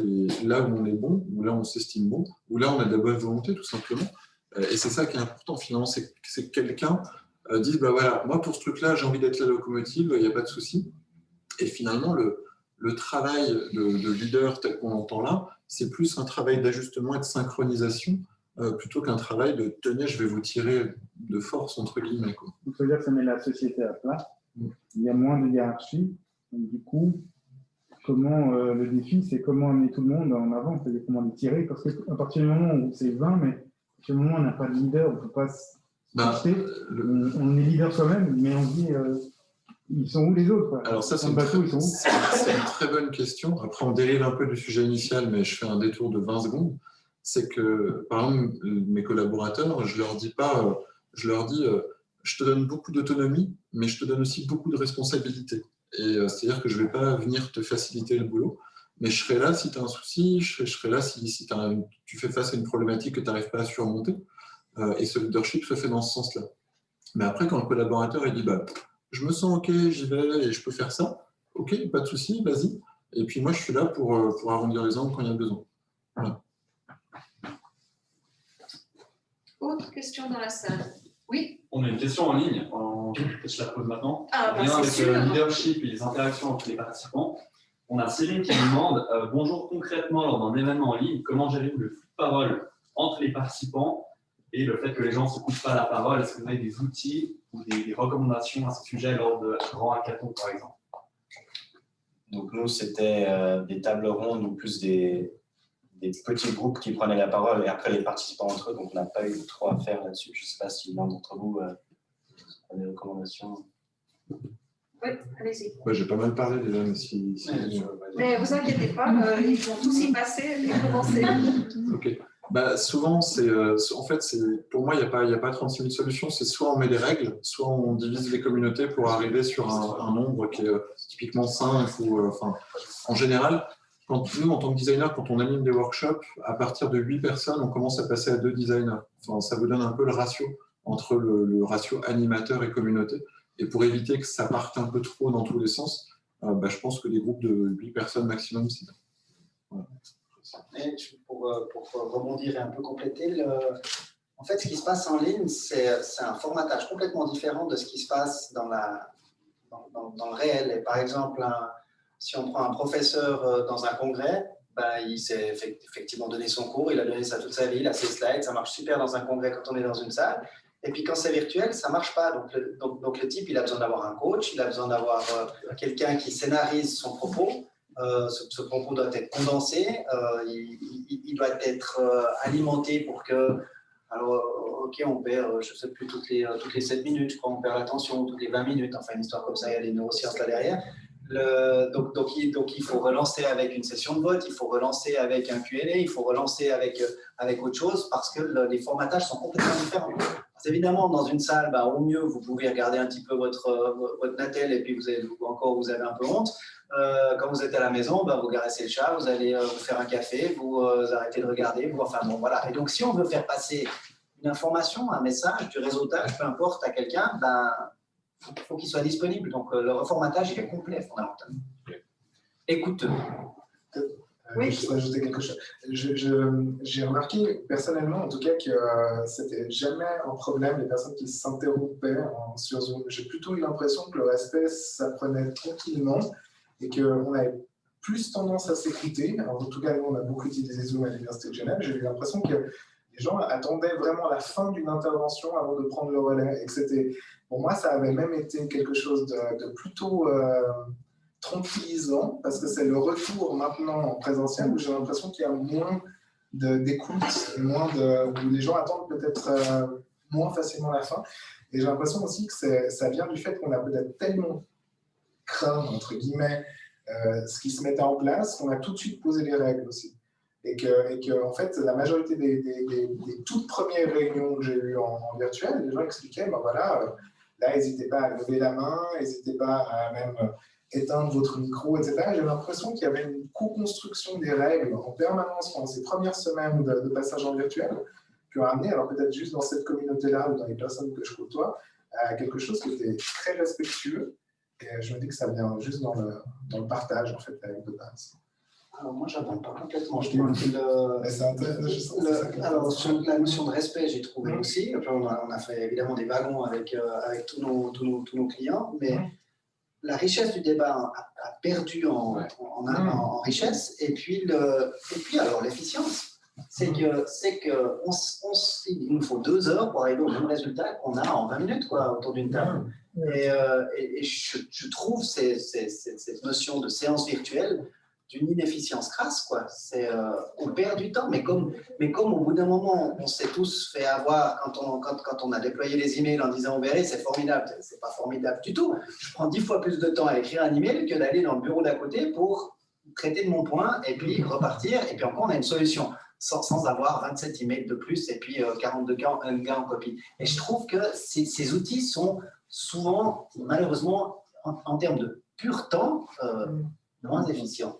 là où on est bon, où là on s'estime bon, où là on a de la bonne volonté tout simplement. Et c'est ça qui est important finalement, c'est que quelqu'un dise, bah voilà, moi pour ce truc-là, j'ai envie d'être la locomotive, il n'y a pas de souci. Et finalement, le travail de leader tel qu'on l'entend là, c'est plus un travail d'ajustement et de synchronisation plutôt qu'un travail de « tenez, je vais vous tirer de force » entre guillemets. Quoi. Donc, ça veut dire que ça met la société à plat. Il y a moins de hiérarchie. Donc, du coup, comment le défi, c'est comment amener tout le monde en avant, c'est-à-dire comment les tirer. Parce qu'à partir du moment où c'est 20, mais à partir du moment où on n'a pas de leader, on ne peut pas se projeter. On est leader soi-même, mais on dit ils sont où les autres quoi. Alors ça, c'est une très bonne question. Après, on dérive un peu du sujet initial, mais je fais un détour de 20 secondes. C'est que, par exemple, mes collaborateurs, je leur dis pas, je leur dis, je te donne beaucoup d'autonomie, mais je te donne aussi beaucoup de responsabilités. Et c'est-à-dire que je ne vais pas venir te faciliter le boulot, mais je serai là si tu as un souci, je serai là si tu fais face à une problématique que tu n'arrives pas à surmonter. Et ce leadership se fait dans ce sens-là. Mais après, quand le collaborateur il dit bah, je me sens OK, j'y vais et je peux faire ça, OK, pas de souci, vas-y. Et puis moi, je suis là pour arrondir les angles quand il y a besoin. Voilà. Autre question dans la salle? Oui. On a une question en ligne, je la pose maintenant. Ah, en lien avec le leadership et les interactions entre les participants. On a Céline qui nous demande bonjour, concrètement, lors d'un événement en ligne, comment gérez-vous le flux de parole entre les participants et le fait que les gens ne se coupent pas la parole? Est-ce que vous avez des outils ou des recommandations à ce sujet lors de grands hackathons, par exemple? Donc, nous, c'était des tables rondes ou plus des petits groupes qui prenaient la parole et après les participants entre eux. Donc, on n'a pas eu trop à faire là-dessus. Je ne sais pas si l'un d'entre vous a des recommandations. Oui, allez-y. Ouais, j'ai pas mal parlé déjà, mais Mais vous inquiétez pas, ils vont tous y passer et commencer. Ok. Bah, souvent, pour moi, il n'y a pas 36 000 solutions. C'est soit on met des règles, soit on divise les communautés pour arriver sur un nombre qui est typiquement 5. En général, nous, en tant que designer, quand on anime des workshops, à partir de 8 personnes, on commence à passer à 2 designers. Enfin, ça vous donne un peu le ratio entre le ratio animateur et communauté. Et pour éviter que ça parte un peu trop dans tous les sens, je pense que des groupes de 8 personnes maximum, c'est bien. Voilà. Et pour rebondir et un peu compléter, en fait, ce qui se passe en ligne, c'est un formatage complètement différent de ce qui se passe dans le réel. Et par exemple, si on prend un professeur dans un congrès, il s'est effectivement donné son cours, il a donné ça toute sa vie, il a ses slides, ça marche super dans un congrès quand on est dans une salle. Et puis quand c'est virtuel, ça ne marche pas. Donc le type, il a besoin d'avoir un coach, il a besoin d'avoir quelqu'un qui scénarise son propos. Ce propos doit être condensé, il doit être alimenté pour que, alors ok, on perd, je ne sais plus, toutes les 7 minutes, je crois, on perd l'attention, toutes les 20 minutes, enfin une histoire comme ça, il y a des neurosciences là derrière. Donc il faut relancer avec une session de vote, il faut relancer avec un Q&A, il faut relancer avec autre chose parce que les formatages sont complètement différents. Évidemment, dans une salle, au mieux, vous pouvez regarder un petit peu votre Natel et puis vous avez un peu honte. Quand vous êtes à la maison, vous caressez le chat, vous allez vous faire un café, vous arrêtez de regarder, voilà. Et donc, si on veut faire passer une information, un message, du réseautage, peu importe, à quelqu'un, il faut qu'il soit disponible. Donc, le reformatage, il est complet, fondamentalement. Écoutez. Oui. Je voudrais ajouter quelque chose. J'ai remarqué personnellement, en tout cas, que c'était jamais un problème les personnes qui s'interrompaient sur Zoom. J'ai plutôt eu l'impression que le respect s'apprenait tranquillement et qu'on avait plus tendance à s'écouter. En tout cas, nous, on a beaucoup utilisé Zoom à l'Université de Genève. J'ai eu l'impression que les gens attendaient vraiment la fin d'une intervention avant de prendre le relais. Et que c'était, pour moi, ça avait même été quelque chose de plutôt tranquillisant, parce que c'est le retour maintenant en présentiel où j'ai l'impression qu'il y a moins d'écoute, où les gens attendent peut-être moins facilement la fin. Et j'ai l'impression aussi que ça vient du fait qu'on a peut-être tellement craint, entre guillemets, ce qui se mettait en place, qu'on a tout de suite posé les règles aussi. Et que en fait, la majorité des toutes premières réunions que j'ai eues en virtuel, les gens expliquaient, là, n'hésitez pas à lever la main, n'hésitez pas à même éteindre votre micro, etc. J'ai l'impression qu'il y avait une co-construction des règles en permanence pendant ces premières semaines de passage en virtuel, qui ont amené, alors peut-être juste dans cette communauté-là ou dans les personnes que je côtoie, à quelque chose qui était très respectueux. Et je me dis que ça vient juste dans le partage, en fait, avec de base. Alors moi, j'abonde pas complètement. Je Ouais. trouve que alors, sur la notion de respect, j'ai trouvé aussi. Après, on a fait évidemment des wagons avec tous nos clients, mais la richesse du débat a perdu en richesse. Et puis alors l'efficience, c'est que il nous faut 2 heures pour arriver au même résultat qu'on a en 20 minutes quoi, autour d'une table. Et je trouve cette notion de séance virtuelle d'une inefficience crasse, quoi. On perd du temps, mais comme au bout d'un moment, on s'est tous fait avoir quand on a déployé les emails en disant « on verrait, c'est formidable », c'est pas formidable du tout. Je prends 10 fois plus de temps à écrire un email que d'aller dans le bureau d'à côté pour traiter de mon point et puis repartir, et puis encore on a une solution, sans avoir 27 emails de plus et puis 42 gars en copie. Et je trouve que ces outils sont souvent, malheureusement, en termes de pur temps, moins efficients.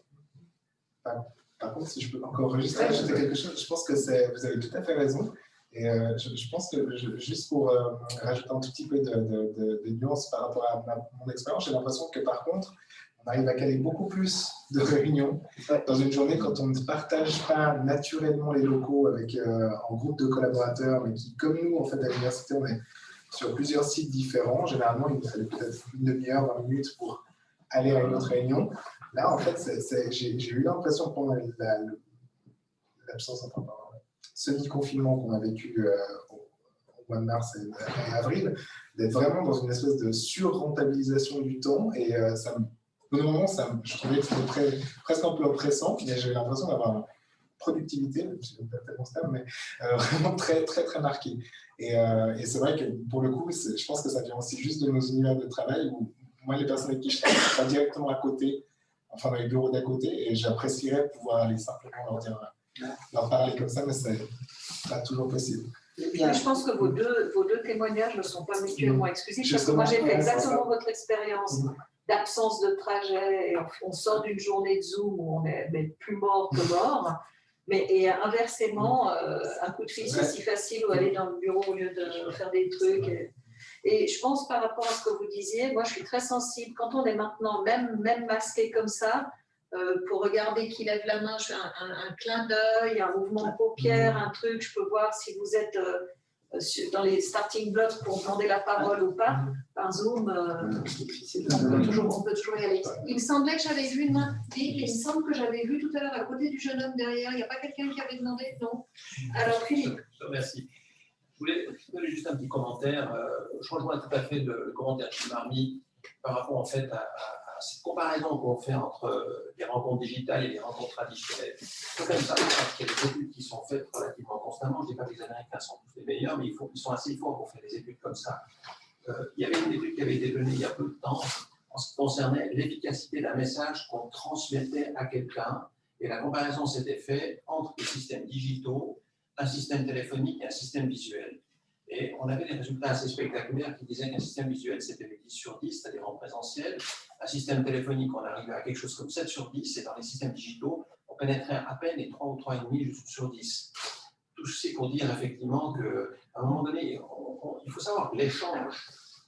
Par contre, si je peux encore enregistrer, ajouter quelque chose, je pense que vous avez tout à fait raison. Et je pense que, juste pour rajouter un tout petit peu de nuance par rapport à mon expérience, j'ai l'impression que par contre, on arrive à caler beaucoup plus de réunions dans une journée quand on ne partage pas naturellement les locaux avec, en groupe de collaborateurs, mais qui, comme nous, en fait, à l'université, on est sur plusieurs sites différents. Généralement, il nous fallait peut-être une demi-heure, 20 minutes pour aller à une autre réunion. Là, en fait, j'ai eu l'impression pendant l'absence, enfin, semi-confinement qu'on a vécu au mois de mars et avril, d'être vraiment dans une espèce de sur-rentabilisation du temps. Et au bout d'un moment, je trouvais que c'était presque un peu oppressant. J'ai eu l'impression d'avoir une productivité, je ne sais pas tellement ce terme, mais vraiment très, très, très marquée. Et c'est vrai que pour le coup, je pense que ça vient aussi juste de nos univers de travail où moi, les personnes avec qui je travaille, sont pas directement à côté, enfin dans les bureaux d'à côté, et j'apprécierais pouvoir aller simplement leur parler comme ça, mais c'est pas toujours possible. Mais je pense que vos deux témoignages ne sont pas mutuellement exclusifs, parce que moi j'ai fait exactement votre expérience d'absence de trajet, et on sort d'une journée de Zoom où on est plus mort que mort, et inversement, un coup de fil c'est si facile, ou aller dans le bureau au lieu de faire des trucs. Et je pense par rapport à ce que vous disiez, moi je suis très sensible, quand on est maintenant même masqué comme ça, pour regarder qui lève la main, je fais un clin d'œil, un mouvement de paupière, un truc, je peux voir si vous êtes dans les starting blocks pour demander la parole ou pas. Par Zoom, on peut toujours y aller. Il me semblait que j'avais vu une main, il me semble que j'avais vu tout à l'heure à côté du jeune homme derrière, il n'y a pas quelqu'un qui avait demandé? Non. Alors Philippe. Merci. Je voulais donner juste un petit commentaire. Je rejoins tout à fait le commentaire de Marmy par rapport en fait à cette comparaison qu'on fait entre les rencontres digitales et les rencontres traditionnelles. Il faut quand même savoir qu'il y a des études qui sont faites relativement constamment. Je ne dis pas que les Américains sont tous les meilleurs, mais ils sont assez forts pour faire des études comme ça. Il y avait une étude qui avait été donnée il y a peu de temps en ce qui concernait l'efficacité d'un message qu'on transmettait à quelqu'un. Et la comparaison s'était faite entre les systèmes digitaux, un système téléphonique et un système visuel. Et on avait des résultats assez spectaculaires qui disaient qu'un système visuel, c'était 10 sur 10, c'est-à-dire en présentiel. Un système téléphonique, on arrivait à quelque chose comme 7 sur 10, et dans les systèmes digitaux, on pénétrait à peine les 3 ou 3,5 sur 10. Tout ceci pour dire effectivement qu'à un moment donné, il faut savoir que l'échange,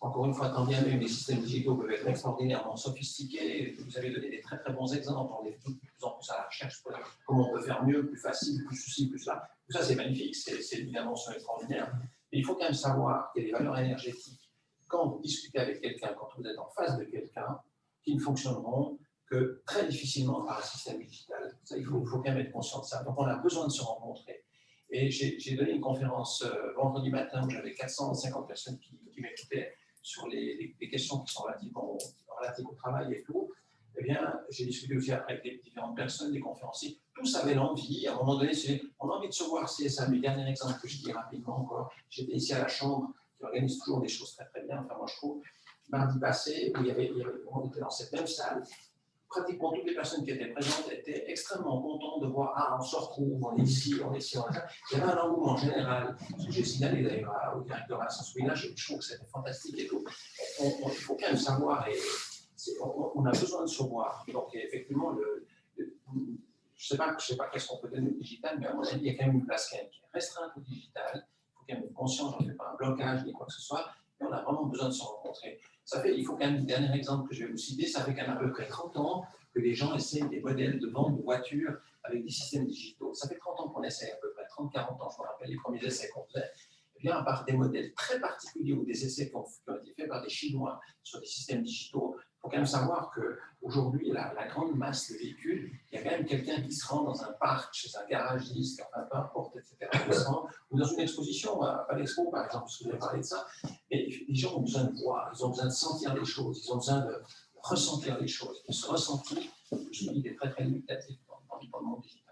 encore une fois, quand bien même les systèmes digitaux peuvent être extraordinairement sophistiqués, vous avez donné des très très bons exemples, on est de plus en plus à la recherche pour comment on peut faire mieux, plus facile, plus ceci, plus cela. Tout ça, c'est magnifique, c'est une dimension extraordinaire. Mais il faut quand même savoir qu'il y a des valeurs énergétiques quand vous discutez avec quelqu'un, quand vous êtes en face de quelqu'un, qui ne fonctionneront que très difficilement par un système digital. Ça, il faut quand même être conscient de ça. Donc, on a besoin de se rencontrer. Et j'ai donné une conférence vendredi matin où j'avais 450 personnes qui m'écoutaient sur les questions qui sont relatives au travail et tout. Eh bien, j'ai discuté aussi avec des différentes personnes, des conférenciers. Tous avaient l'envie, à un moment donné, on a envie de se voir. C'est ça. Le dernier exemple que je dis rapidement encore, j'étais ici à la Chambre, qui organise toujours des choses très très bien. Enfin, moi, je trouve, mardi passé, où on était dans cette même salle, pratiquement toutes les personnes qui étaient présentes étaient extrêmement contentes de voir, on se retrouve, on est ici, on est ici, on est là. Il y avait un engouement général, ce que j'ai signalé d'ailleurs au directeur Vincent Souillard, je trouve que c'était fantastique et tout. Il faut quand même savoir, et on a besoin de se voir. Donc effectivement, je ne sais pas qu'est-ce qu'on peut donner au digital, mais à mon avis, il y a quand même une place qui est restreinte au digital. Il faut quand même être conscient, j'en fais pas un blocage ni quoi que ce soit, Et on a vraiment besoin de se rencontrer. Il faut quand même, dernier exemple que je vais vous citer, ça fait quand même à peu près 30 ans que les gens essayent des modèles de vente de voitures avec des systèmes digitaux. Ça fait 30 ans qu'on essaie, à peu près 30-40 ans, je me rappelle les premiers essais qu'on faisait. Eh bien, à part des modèles très particuliers ou des essais qui ont été faits par des Chinois sur des systèmes digitaux, il faut quand même savoir qu'aujourd'hui, la grande masse de véhicules, il y a quand même quelqu'un qui se rend dans un parc, chez un garagiste, enfin, peu importe, etc., ou dans une exposition, à l'Expo, par exemple, parce que vous avez parlé de ça. Mais les gens ont besoin de voir, ils ont besoin de sentir les choses, ils ont besoin de ressentir les choses. Et ce ressenti, je dis, il est très, très limitatif dans le monde digital.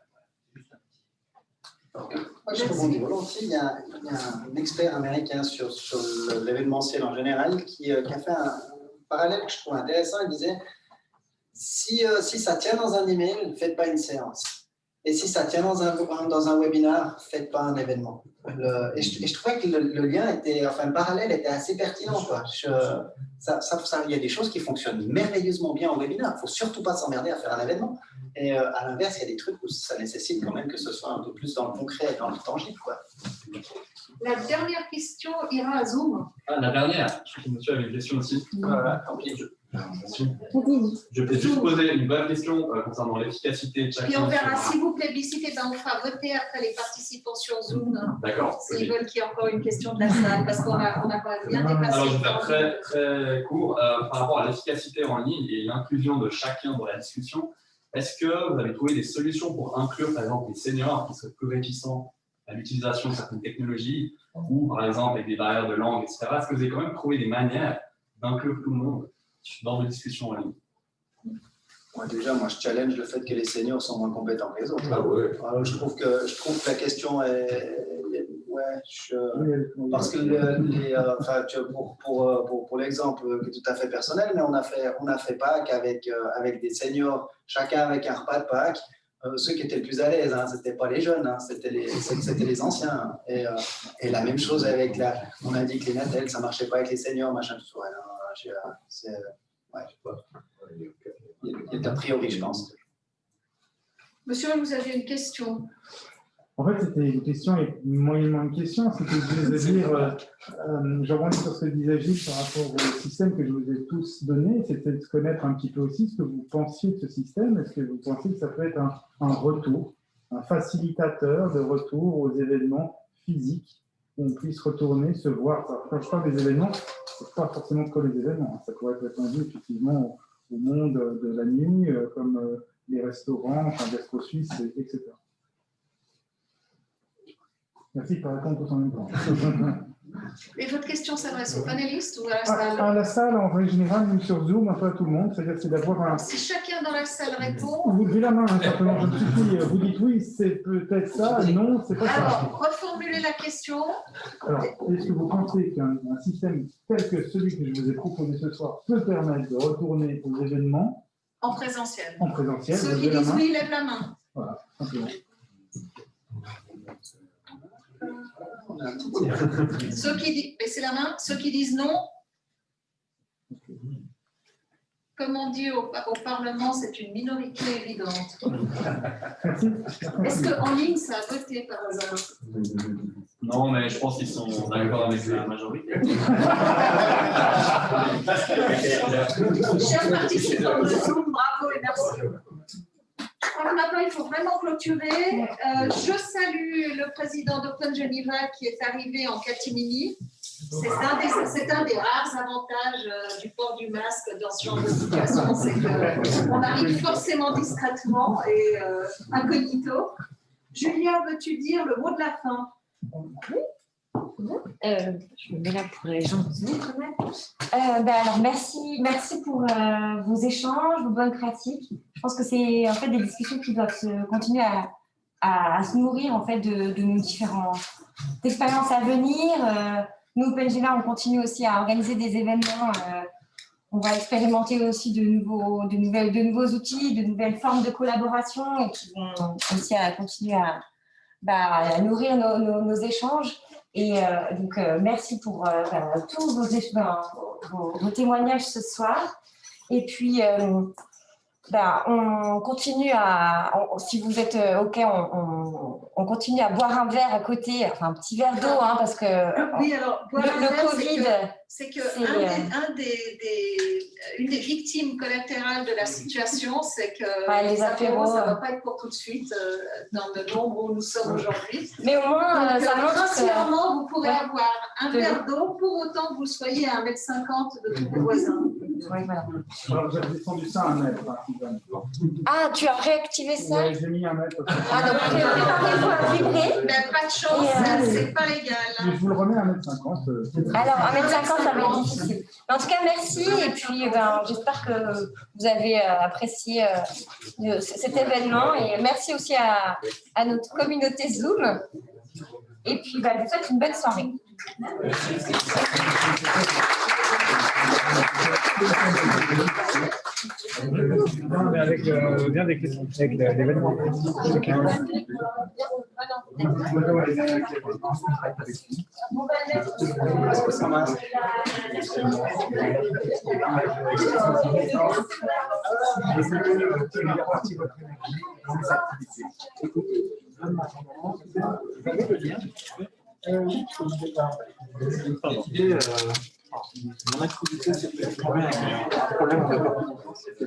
Moi, je rebondis volontiers. Il y a un expert américain sur l'événementiel en général qui a fait un parallèle que je trouve intéressant. Il disait, si ça tient dans un email, faites pas une séance. Et si ça tient dans un webinar, faites pas un événement. Et je trouvais que le lien était, enfin le parallèle était assez pertinent. Quoi. Il y a des choses qui fonctionnent merveilleusement bien en webinaire. Il ne faut surtout pas s'emmerder à faire un événement. Et à l'inverse, il y a des trucs où ça nécessite quand même que ce soit un peu plus dans le concret, dans le tangible. Quoi. La dernière question ira à Zoom. Ah, la dernière, je crois que monsieur avait une question aussi. Voilà, tant pis. Je vais juste poser une brève question concernant l'efficacité de chacun. Puis on verra, si vous plébiscitez, on fera voter après les participants sur Zoom. D'accord. S'ils veulent qu'il y ait encore une question de la salle, parce qu'on a bien dépassé. Alors, je vais faire très, très court. Par rapport à l'efficacité en ligne et l'inclusion de chacun dans la discussion, est-ce que vous avez trouvé des solutions pour inclure, par exemple, les seniors qui seraient plus réticents à l'utilisation de certaines technologies, ou par exemple avec des barrières de langue, etc. Est-ce que vous avez quand même trouvé des manières d'inclure tout le monde dans nos discussions en ligne? Déjà, moi, je challenge le fait que les seniors sont moins compétents que les autres. Ah ouais. Alors, je trouve que la question est... Ouais, parce que pour l'exemple qui est tout à fait personnel, mais on a fait Pâques avec des seniors, chacun avec un repas de Pâques. Ceux qui étaient le plus à l'aise, hein, ce n'étaient pas les jeunes, hein, c'était les anciens. Hein. Et la même chose avec on a dit que les Natel, ça ne marchait pas avec les seniors, machin, tout ça. Ouais, je sais pas. Il y a a priori, je pense. Monsieur, vous avez une question? En fait, c'était une question et moyennement une question. C'était de dire, je rebondis sur ce que disait Gilles par rapport au système que je vous ai tous donné. C'était de connaître un petit peu aussi ce que vous pensiez de ce système. Est-ce que vous pensez que ça peut être un retour, un facilitateur de retour aux événements physiques, où on puisse retourner, se voir. Alors, quand je parle des événements, ce n'est pas forcément que les événements. Ça pourrait être étendu effectivement au monde de la nuit, comme les restaurants, enfin, Gastro Suisse, etc. Merci de répondre tous en même temps. Et votre question s'adresse aux panélistes ou à la salle? À la salle, en règle générale, nous sur Zoom, un peu à tout le monde. C'est-à-dire, c'est d'avoir un... Si chacun dans la salle répond... Vous levez la main, hein, simplement, je me suffis. Vous dites oui, c'est peut-être ça, non, c'est pas ça. Alors, reformulez la question. Alors, est-ce que vous pensez qu'un système tel que celui que je vous ai proposé ce soir peut permettre de retourner aux événements en présentiel? En présentiel. Ceux qui disent oui, lèvent la main. Voilà, simplement. Ceux qui disent, baissez la main, ceux qui disent non, comme on dit au Parlement, c'est une minorité évidente. Est-ce qu'en ligne, ça a voté par hasard? Non, mais je pense qu'ils sont d'accord avec la majorité. Chers participants de Zoom, bravo et merci. Je crois que maintenant, il faut vraiment clôturer. Je salue le président d'Open Geneva qui est arrivé en catimini. C'est un des rares avantages du port du masque dans ce genre de situation, c'est qu'on arrive forcément discrètement et incognito. Julia, veux-tu dire le mot de la fin? Je me mets là pour les gens. Alors, merci pour vos échanges, vos bonnes pratiques. Je pense que c'est en fait des discussions qui doivent continuer à se nourrir en fait de nos différentes expériences à venir. Nous, OpenGeneva, on continue aussi à organiser des événements. On va expérimenter aussi de nouveaux outils, de nouvelles formes de collaboration et qui vont aussi continuer à nourrir nos échanges. Et donc, merci pour tous vos témoignages ce soir. Et puis, on continue si vous êtes OK, on continue à boire un verre à côté, enfin un petit verre d'eau, hein, parce que oui, alors, le Covid c'est que C'est, une des victimes collatérales de la situation, c'est que les les apéros, ça ne va apéros, pas être pour tout de suite dans le nombre où nous sommes aujourd'hui. Mais au moins, Donc, ça montre que... financièrement, vous pourrez Ouais. avoir un De verre d'eau pour autant que vous soyez à 1,50 m de tous vos voisins. Oui, voilà. Alors, j'ai descendu ça à 1 mètre. Par exemple. Ah, tu as réactivé ça? Ouais, j'ai mis 1 mètre. Ah, donc préparez-vous à vibrer. Ben, pas de chance, c'est pas légal. Je vous le remets à 1,50 m. Alors, 1,50 m, ça va être difficile. Mais en tout cas, merci. Et puis, j'espère que vous avez apprécié cet événement. Et merci aussi à notre communauté Zoom. Et puis, je vous souhaite une bonne soirée. Avec bien des questions, avec l'événement. Mon activité, c'est de trouver un problème de